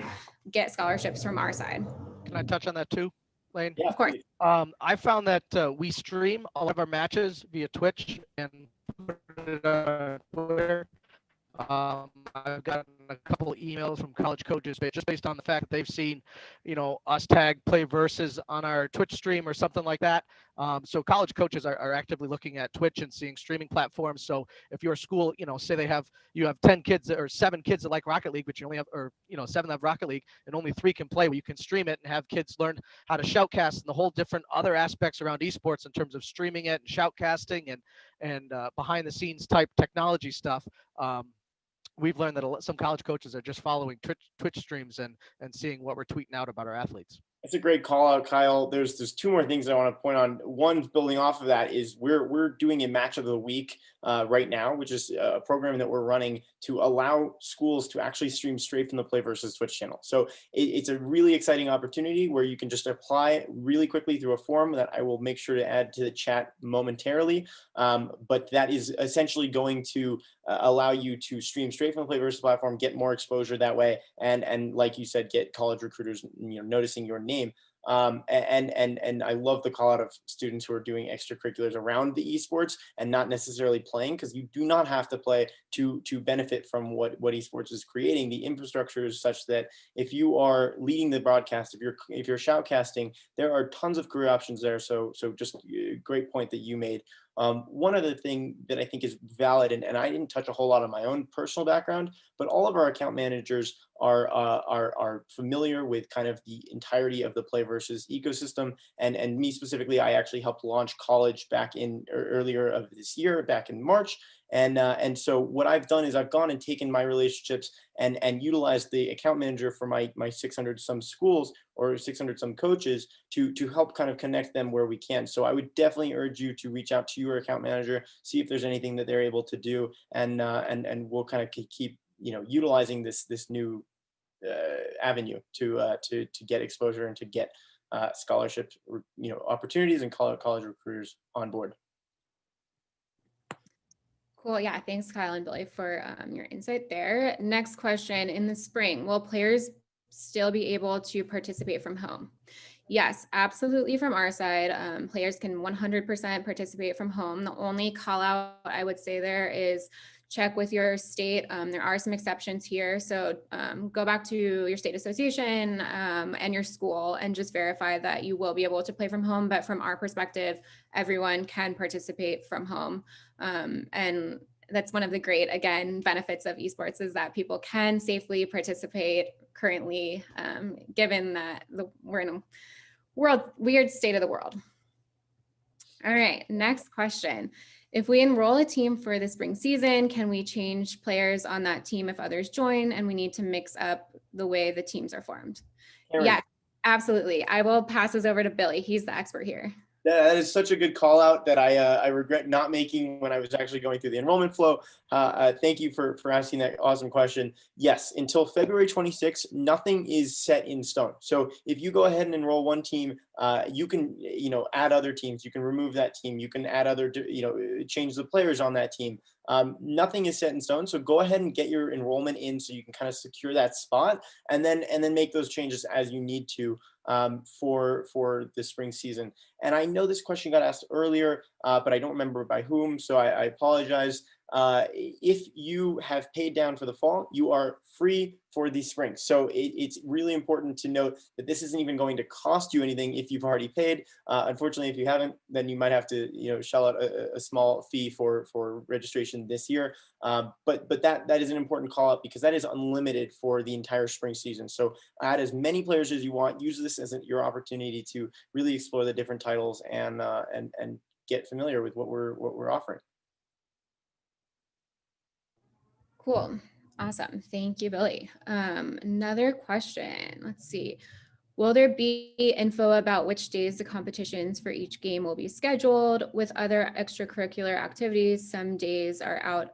get scholarships from our side. Can I touch on that too? Lane? Yeah, Of course. please. I found that we stream all of our matches via Twitch and put it on Twitter. I've gotten a couple of emails from college coaches just based on the fact that they've seen, us tag play versus on our Twitch stream or something like that. So college coaches are actively looking at Twitch and seeing streaming platforms. So if your school, say you have 10 kids or 7 kids that like Rocket League, but you only have, 7 that have Rocket League and only 3 can play, well, you can stream it and have kids learn how to shoutcast and the whole different other aspects around esports in terms of streaming it and shoutcasting and behind the scenes type technology stuff. We've learned that some college coaches are just following Twitch streams and seeing what we're tweeting out about our athletes. That's a great call out, Kyle. There's 2 more things I want to point on. One, building off of that, is we're doing a match of the week right now, which is a program that we're running to allow schools to actually stream straight from the Play versus Twitch channel. So it's a really exciting opportunity where you can just apply really quickly through a form that I will make sure to add to the chat momentarily. But that is essentially going to allow you to stream straight from the Play versus platform, get more exposure that way, and like you said, get college recruiters noticing your name. And I love the call out of students who are doing extracurriculars around the esports and not necessarily playing, because you do not have to play to benefit from what esports is creating. The infrastructure is such that if you are leading the broadcast, if you're shoutcasting, there are tons of career options there. So just a great point that you made. One other thing that I think is valid, and I didn't touch a whole lot on my own personal background, but all of our account managers are familiar with kind of the entirety of the Play versus ecosystem. And me specifically, I actually helped launch college back in earlier of this year, back in March. And so what I've done is I've gone and taken my relationships and utilized the account manager for my 600 some schools or 600 some coaches to help kind of connect them where we can. So I would definitely urge you to reach out to your account manager, see if there's anything that they're able to do, and we'll kind of keep utilizing this new avenue to get exposure and to get scholarship opportunities and college recruiters on board. Cool. Yeah. Thanks, Kyle and Billy, for your insight there. Next question. In the spring, will players still be able to participate from home? Yes, absolutely. From our side, players can 100% participate from home. The only call out I would say there is check with your state. There are some exceptions here. So go back to your state association and your school and just verify that you will be able to play from home. But from our perspective, everyone can participate from home. And that's one of the great, again, benefits of esports is that people can safely participate currently, given that we're in a weird state of the world. All right, next question. If we enroll a team for the spring season, can we change players on that team if others join and we need to mix up the way the teams are formed? Aaron. Yes, absolutely. I will pass this over to Billy. He's the expert here. That is such a good call out that I regret not making when I was actually going through the enrollment flow. Thank you for asking that awesome question. Yes, until February 26th, nothing is set in stone. So if you go ahead and enroll one team, you can add other teams. You can remove that team. You can add other change the players on that team. Nothing is set in stone. So go ahead and get your enrollment in so you can kind of secure that spot and then make those changes as you need to for the spring season. And I know this question got asked earlier, but I don't remember by whom, so I apologize. If you have paid down for the fall, you are free for the spring. So it's really important to note that this isn't even going to cost you anything if you've already paid. Unfortunately, if you haven't, then you might have to shell out a small fee for registration this year. But that is an important call out because that is unlimited for the entire spring season. So add as many players as you want. Use this as your opportunity to really explore the different titles and get familiar with what we're offering. Cool. Awesome. Thank you, Billy. Another question. Let's see. Will there be info about which days the competitions for each game will be scheduled with other extracurricular activities? Some days are out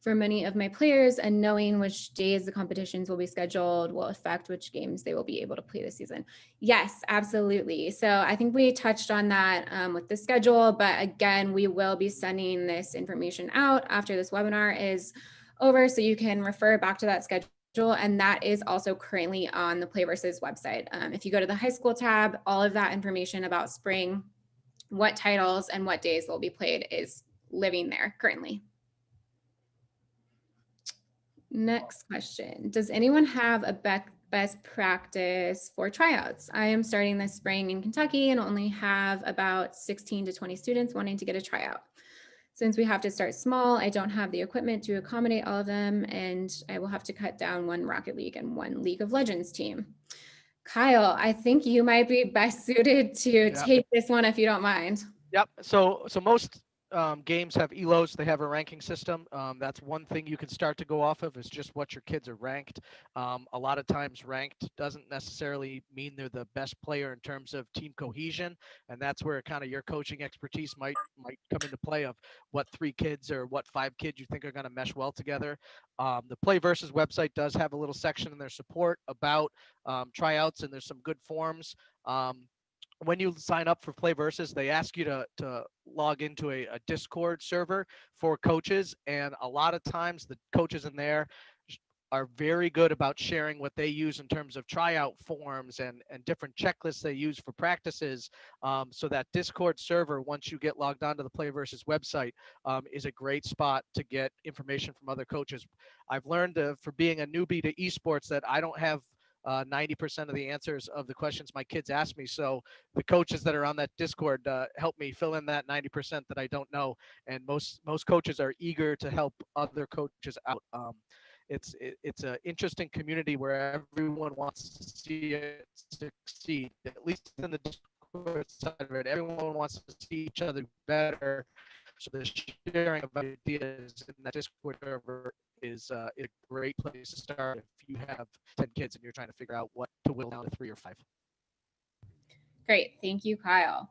for many of my players, and knowing which days the competitions will be scheduled will affect which games they will be able to play this season. Yes, absolutely. So I think we touched on that with the schedule, but again, we will be sending this information out after this webinar is over, so you can refer back to that schedule and that is also currently on the Play Versus website. If you go to the high school tab, all of that information about spring, what titles and what days will be played is living there currently. Next question. Does anyone have a best practice for tryouts? I am starting this spring in Kentucky and only have about 16 to 20 students wanting to get a tryout. Since we have to start small, I don't have the equipment to accommodate all of them, and I will have to cut down one Rocket League and one League of Legends team. Kyle, I think you might be best suited to take this one if you don't mind. Yep. So most games have ELOs. They have a ranking system. That's one thing you can start to go off of, is just what your kids are ranked. A lot of times ranked doesn't necessarily mean they're the best player in terms of team cohesion, and that's where kind of your coaching expertise might come into play, of what 3 kids or what 5 kids you think are going to mesh well together. The Play Versus website does have a little section in their support about tryouts, and there's some good forms. When you sign up for Play Versus, they ask you to log into a Discord server for coaches. And a lot of times the coaches in there are very good about sharing what they use in terms of tryout forms and different checklists they use for practices. So that Discord server, once you get logged onto the Play Versus website, is a great spot to get information from other coaches. I've learned for being a newbie to esports that I don't have 90% of the answers of the questions my kids ask me. So the coaches that are on that Discord help me fill in that 90% that I don't know. And most coaches are eager to help other coaches out. It's an interesting community where everyone wants to see it succeed, at least in the Discord side of it. Everyone wants to see each other better. So the sharing of ideas in that Discord server is a great place to start if you have 10 kids and you're trying to figure out what to whittle down to 3 or 5. Great. Thank you, Kyle.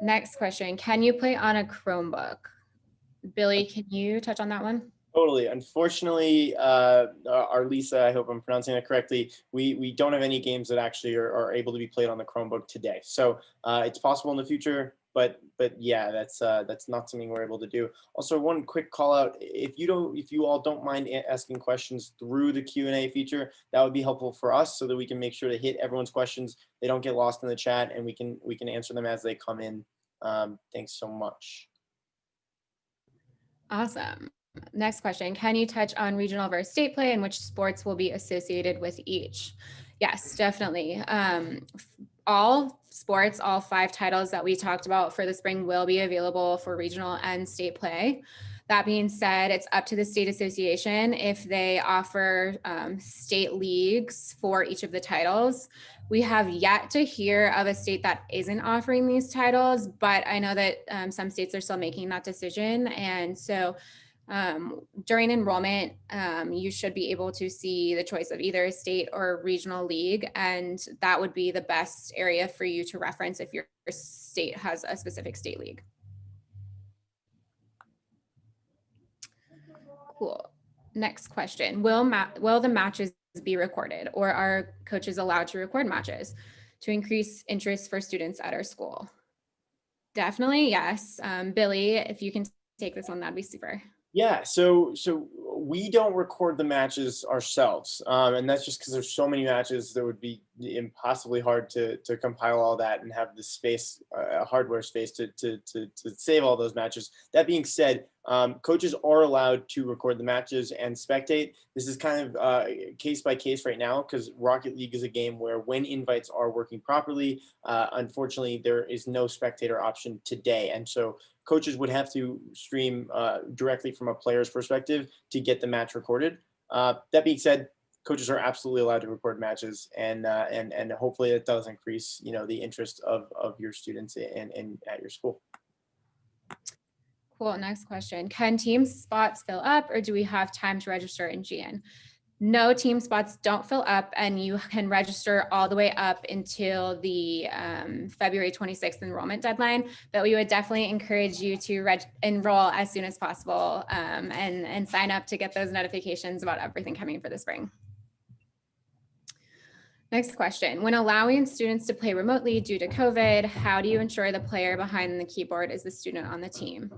Next question. Can you play on a Chromebook? Billy, can you touch on that one? Totally. Unfortunately, our Lisa, I hope I'm pronouncing that correctly, we don't have any games that actually are able to be played on the Chromebook today. So it's possible in the future, but yeah, that's not something we're able to do. Also, one quick call out: if you all don't mind asking questions through the Q&A feature, that would be helpful for us, so that we can make sure to hit everyone's questions. They don't get lost in the chat, and we can answer them as they come in. Thanks so much. Awesome. Next question. Can you touch on regional versus state play and which sports will be associated with each? Yes, definitely. All sports, all 5 titles that we talked about for the spring will be available for regional and state play. That being said, it's up to the state association if they offer state leagues for each of the titles. We have yet to hear of a state that isn't offering these titles, but I know that some states are still making that decision. And so during enrollment, you should be able to see the choice of either a state or a regional league, and that would be the best area for you to reference if your state has a specific state league. Cool. Next question. Will the matches be recorded, or are coaches allowed to record matches to increase interest for students at our school? Definitely, yes. Billy, if you can take this one, that'd be super. Yeah, so we don't record the matches ourselves, and that's just because there's so many matches that would be impossibly hard to compile all that and have the space, hardware space to save all those matches. That being said, coaches are allowed to record the matches and spectate. This is kind of case by case right now, because Rocket League is a game where when invites are working properly, unfortunately there is no spectator option today, and so coaches would have to stream directly from a player's perspective to get the match recorded. That being said, coaches are absolutely allowed to record matches, and hopefully it does increase, the interest of your students and at your school. Cool. Next question. Can team spots fill up, or do we have time to register in GN? No, team spots don't fill up, and you can register all the way up until the February 26th enrollment deadline, but we would definitely encourage you to enroll as soon as possible and sign up to get those notifications about everything coming for the spring. Next question. When allowing students to play remotely due to COVID, how do you ensure the player behind the keyboard is the student on the team?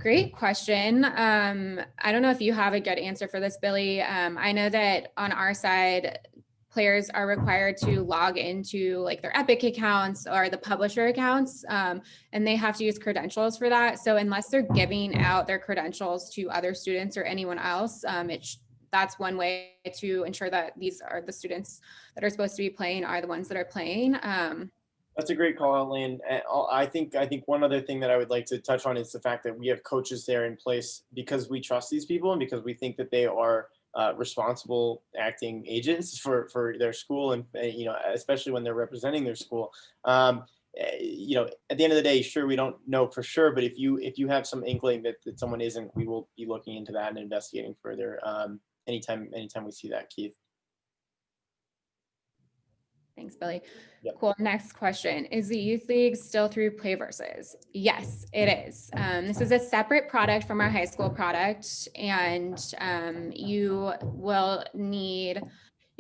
Great question. I don't know if you have a good answer for this, Billy. I know that on our side, players are required to log into like their Epic accounts or the publisher accounts, and they have to use credentials for that. So unless they're giving out their credentials to other students or anyone else, that's one way to ensure that these are the students that are supposed to be playing are the ones that are playing. That's a great call out, Lane. And I think one other thing that I would like to touch on is the fact that we have coaches there in place because we trust these people and because we think that they are responsible acting agents for their school, and especially when they're representing their school. At the end of the day, sure, we don't know for sure, but if you have some inkling that someone isn't, we will be looking into that and investigating further anytime we see that, Keith. Thanks, Billy. Yep. Cool. Next question. Is the youth league still through Play Versus? Yes, it is. This is a separate product from our high school product, and you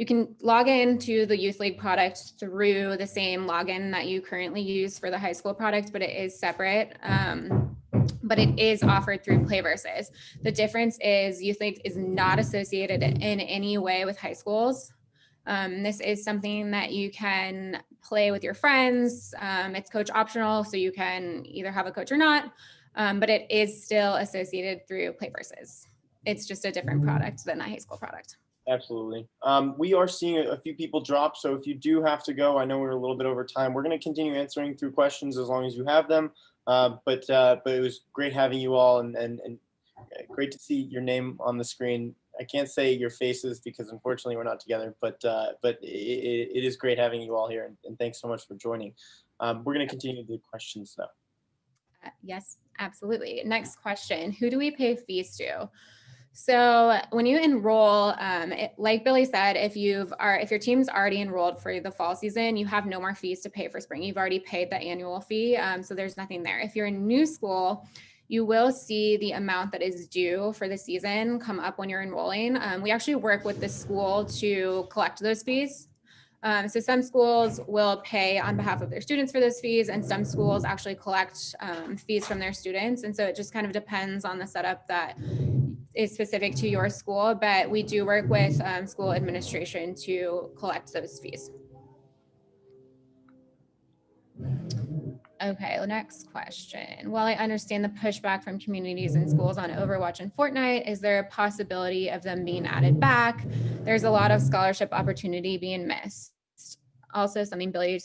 can log into the youth league product through the same login that you currently use for the high school product, but it is separate. But it is offered through Play Versus. The difference is youth league is not associated in any way with high schools. This is something that you can play with your friends. It's coach optional, so you can either have a coach or not, but it is still associated through Play Versus. It's just a different product than a high school product. Absolutely. We are seeing a few people drop, so if you do have to go, I know we're a little bit over time. We're going to continue answering through questions as long as you have them. But it was great having you all, and great to see your name on the screen. I can't say your faces because unfortunately we're not together, but it is great having you all here, and thanks so much for joining. We're going to continue the questions though. Yes, absolutely. Next question. Who do we pay fees to? So when you enroll, like Billy said, if your team's already enrolled for the fall season, you have no more fees to pay for spring. You've already paid the annual fee, so there's nothing there. If you're a new school, you will see the amount that is due for the season come up when you're enrolling. We actually work with the school to collect those fees. So some schools will pay on behalf of their students for those fees, and some schools actually collect fees from their students. And so it just kind of depends on the setup that is specific to your school, but we do work with school administration to collect those fees. Okay, the next question. While I understand the pushback from communities and schools on Overwatch and Fortnite, is there a possibility of them being added back? There's a lot of scholarship opportunity being missed. Also, something Billy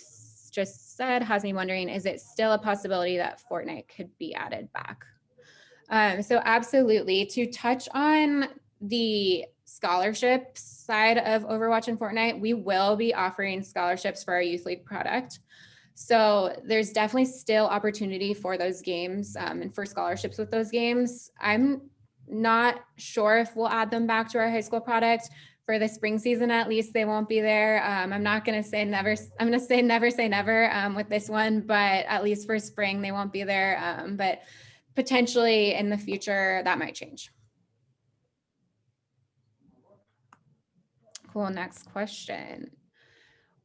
just said has me wondering, is it still a possibility that Fortnite could be added back? So absolutely. To touch on the scholarship side of Overwatch and Fortnite, we will be offering scholarships for our youth league product. So there's definitely still opportunity for those games and for scholarships with those games. I'm not sure if we'll add them back to our high school product. For the spring season, at least they won't be there. I'm not going to say never. I'm going to say never say never with this one, but at least for spring, they won't be there. But potentially in the future, that might change. Cool. Next question.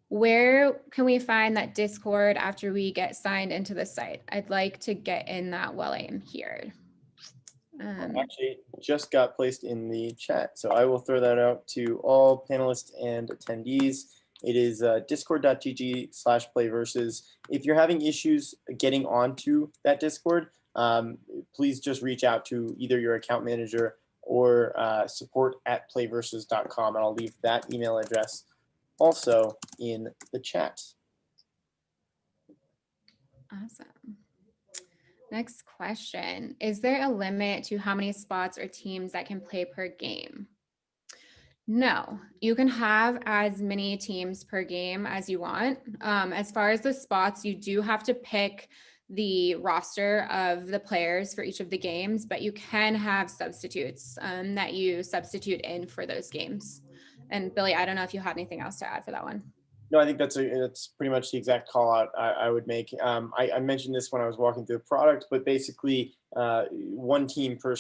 Where can we find that Discord after we get signed into the site? I'd like to get in that while I am here. Actually, just got placed in the chat, so I will throw that out to all panelists and attendees. It is discord.gg/playversus. If you're having issues getting onto that Discord, please just reach out to either your account manager or support@playversus.com, and I'll leave that email address also in the chat. Awesome. Next question. Is there a limit to how many spots or teams that can play per game? No, you can have as many teams per game as you want. As far as the spots, you do have to pick the roster of the players for each of the games, but you can have substitutes that you substitute in for those games. And Billy, I don't know if you had anything else to add for that one. No, I think that's pretty much the exact call out I would make. I mentioned this when I was walking through the product, but basically one team per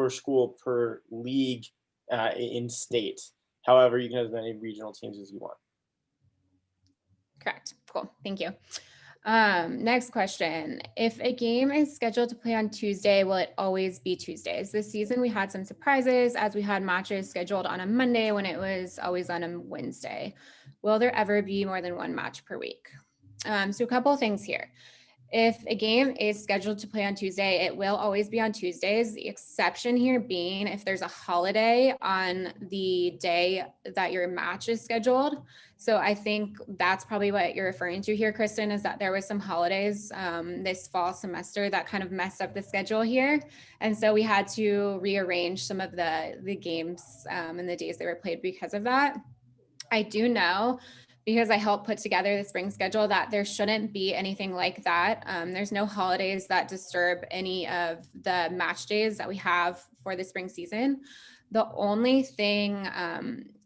school per league in state. However, you can have as many regional teams as you want. Correct. Cool. Thank you. Next question. If a game is scheduled to play on Tuesday, will it always be Tuesdays? This season, we had some surprises as we had matches scheduled on a Monday when it was always on a Wednesday. Will there ever be more than one match per week? So a couple of things here. If a game is scheduled to play on Tuesday, it will always be on Tuesdays. The exception here being if there's a holiday on the day that your match is scheduled. So I think that's probably what you're referring to here, Kristen, is that there was some holidays this fall semester that kind of messed up the schedule here. And so we had to rearrange some of the games and the days they were played because of that. I do know, because I helped put together the spring schedule, that there shouldn't be anything like that. There's no holidays that disturb any of the match days that we have for the spring season. The only thing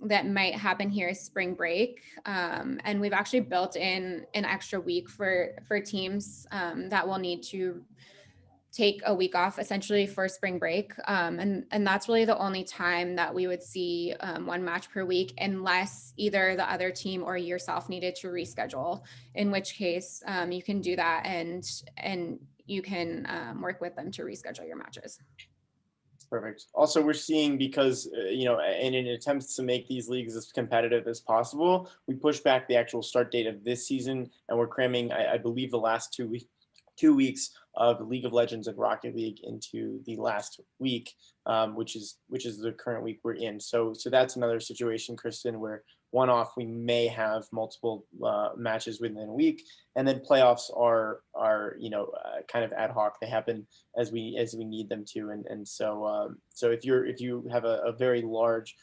that might happen here is spring break. And we've actually built in an extra week for teams that will need to take a week off essentially for spring break. And that's really the only time that we would see one match per week, unless either the other team or yourself needed to reschedule, in which case you can do that and you can work with them to reschedule your matches. Perfect. Also, we're seeing, because, in an attempt to make these leagues as competitive as possible, we pushed back the actual start date of this season, and we're cramming, I believe, the last 2 weeks of League of Legends and Rocket League into the last week, which is the current week we're in. So that's another situation, Kristen, where one off we may have multiple matches within a week, and then playoffs are kind of ad hoc. They happen as we need them to, and so if you have a very large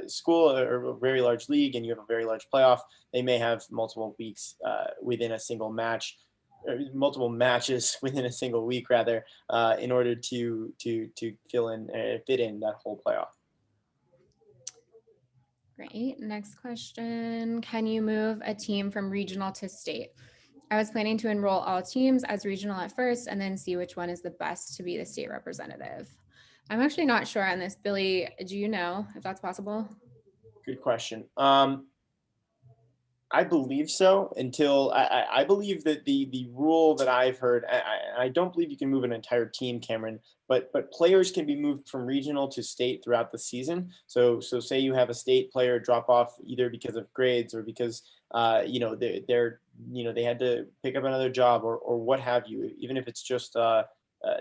school or a very large league and you have a very large playoff, they may have multiple weeks within a single match. Multiple matches within a single week, rather, in order to fit in that whole playoff. Great. Next question. Can you move a team from regional to state? I was planning to enroll all teams as regional at first and then see which one is the best to be the state representative. I'm actually not sure on this. Billy, do you know if that's possible? Good question. I believe so. Until I believe that the rule that I've heard, I don't believe you can move an entire team, Cameron, but players can be moved from regional to state throughout the season. So say you have a state player drop off either because of grades or because they had to pick up another job or what have you. Even if it's just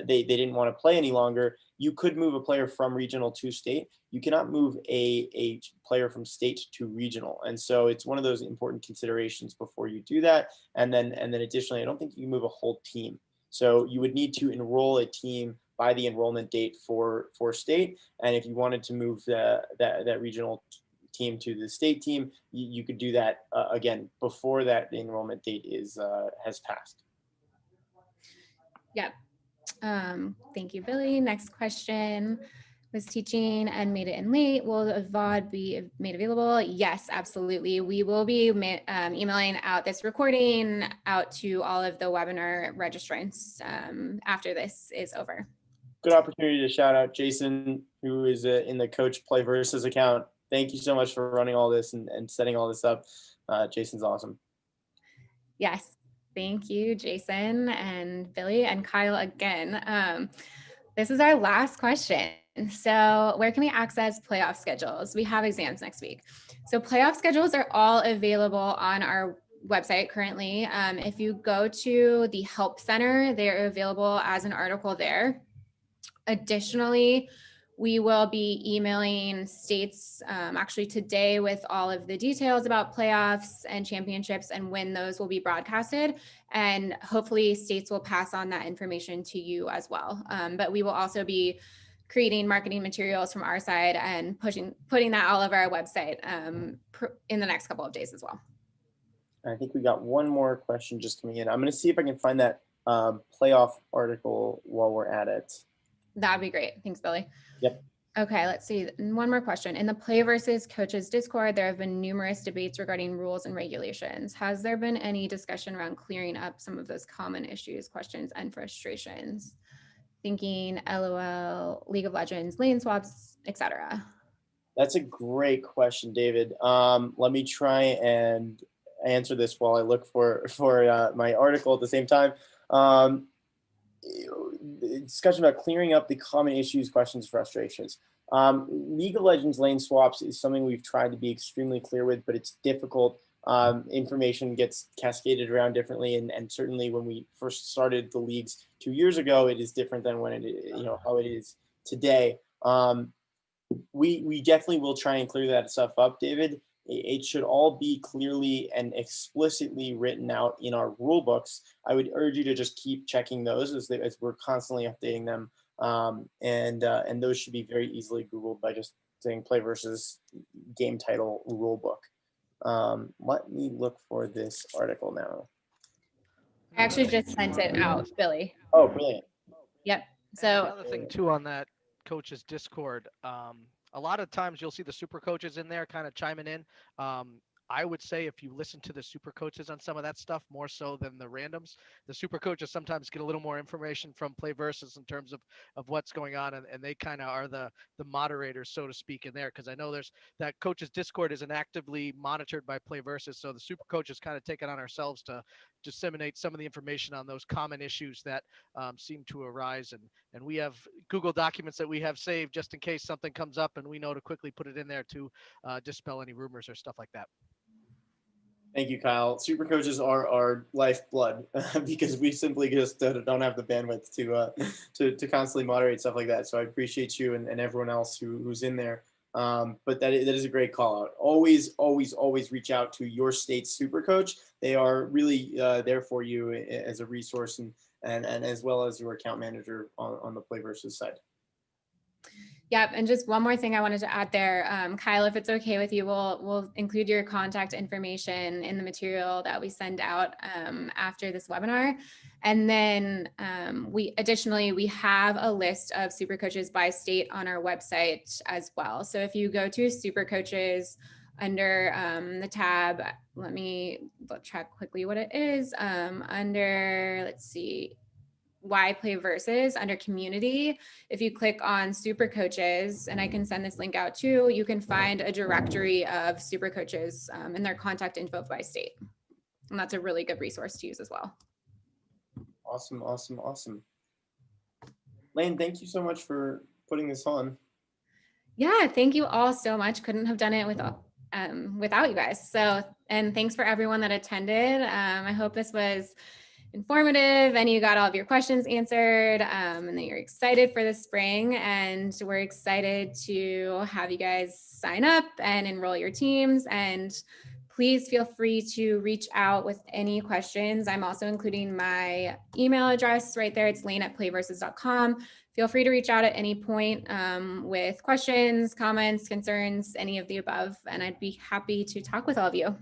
they didn't want to play any longer, you could move a player from regional to state. You cannot move a player from state to regional. And so it's one of those important considerations before you do that. And then additionally, I don't think you can move a whole team. So you would need to enroll a team by the enrollment date for state. And if you wanted to move that regional team to the state team, you could do that again before that the enrollment date has passed. Yep. Thank you, Billy. Next question. Was teaching and made it in late. Will the VOD be made available? Yes, absolutely. We will be emailing out this recording out to all of the webinar registrants after this is over. Good opportunity to shout out Jason, who is in the Coach Play Versus account. Thank you so much for running all this and setting all this up. Jason's awesome. Yes. Thank you, Jason and Billy and Kyle again. This is our last question. So where can we access playoff schedules? We have exams next week. So playoff schedules are all available on our website currently. If you go to the Help Center, they're available as an article there. Additionally, we will be emailing states actually today with all of the details about playoffs and championships and when those will be broadcasted. And hopefully states will pass on that information to you as well. But we will also be creating marketing materials from our side and putting that all over our website in the next couple of days as well. I think we got one more question just coming in. I'm going to see if I can find that playoff article while we're at it. That'd be great. Thanks, Billy. Yep. Okay, let's see. One more question. In the Play versus Coaches Discord, there have been numerous debates regarding rules and regulations. Has there been any discussion around clearing up some of those common issues, questions, and frustrations? Thinking LOL, League of Legends, lane swaps, etc. That's a great question, David. Let me try and answer this while I look for my article at the same time. Discussion about clearing up the common issues, questions, frustrations. League of Legends lane swaps is something we've tried to be extremely clear with, but it's difficult. Information gets cascaded around differently, and certainly when we first started the leagues 2 years ago, it is different than when how it is today. We definitely will try and clear that stuff up, David. It should all be clearly and explicitly written out in our rule books. I would urge you to just keep checking those as we're constantly updating them. And those should be very easily Googled by just saying play versus game title rule book. Let me look for this article now. I actually just sent it out, Billy. Oh, brilliant. Yep. And So another thing too on that coaches Discord, a lot of times you'll see the super coaches in there kind of chiming in. I would say if you listen to the super coaches on some of that stuff more so than the randoms, the super coaches sometimes get a little more information from play versus in terms of what's going on, and they kind of are the moderators, so to speak, in there, because I know there's that coaches Discord isn't actively monitored by play versus, so the super coaches kind of take it on ourselves to disseminate some of the information on those common issues that seem to arise, and we have Google documents that we have saved just in case something comes up and we know to quickly put it in there to dispel any rumors or stuff like that. Thank you, Kyle. Super coaches are our lifeblood because we simply just don't have the bandwidth to constantly moderate stuff like that. So I appreciate you and everyone else who's in there. But that is a great call out. Always, always, always reach out to your state's super coach. They are really there for you as a resource and as well as your account manager on the play versus side. Yep, and just one more thing I wanted to add there, Kyle, if it's okay with you, we'll include your contact information in the material that we send out after this webinar. And then we have a list of super coaches by state on our website as well. So if you go to super coaches under the tab, let me check quickly what it is, under, let's see, why play versus, under community, if you click on super coaches, and I can send this link out too, you can find a directory of super coaches and their contact info by state. And that's a really good resource to use as well. Awesome, awesome, awesome. Lane, thank you so much for putting this on. Yeah, thank you all so much. Couldn't have done it without you guys. So, and thanks for everyone that attended. I hope this was informative and you got all of your questions answered, and that you're excited for the spring, and we're excited to have you guys sign up and enroll your teams. And please feel free to reach out with any questions. I'm also including my email address right there. It's lane@playversus.com. Feel free to reach out at any point with questions, comments, concerns, any of the above, and I'd be happy to talk with all of you.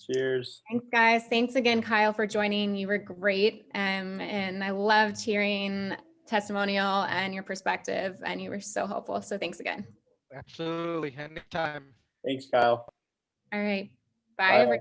Cheers. Thanks, guys. Thanks again, Kyle, for joining. You were great. And I loved hearing testimonial and your perspective, and you were so helpful. So thanks again. Absolutely. Anytime. Thanks, Kyle. All right. Bye, Bye. everyone.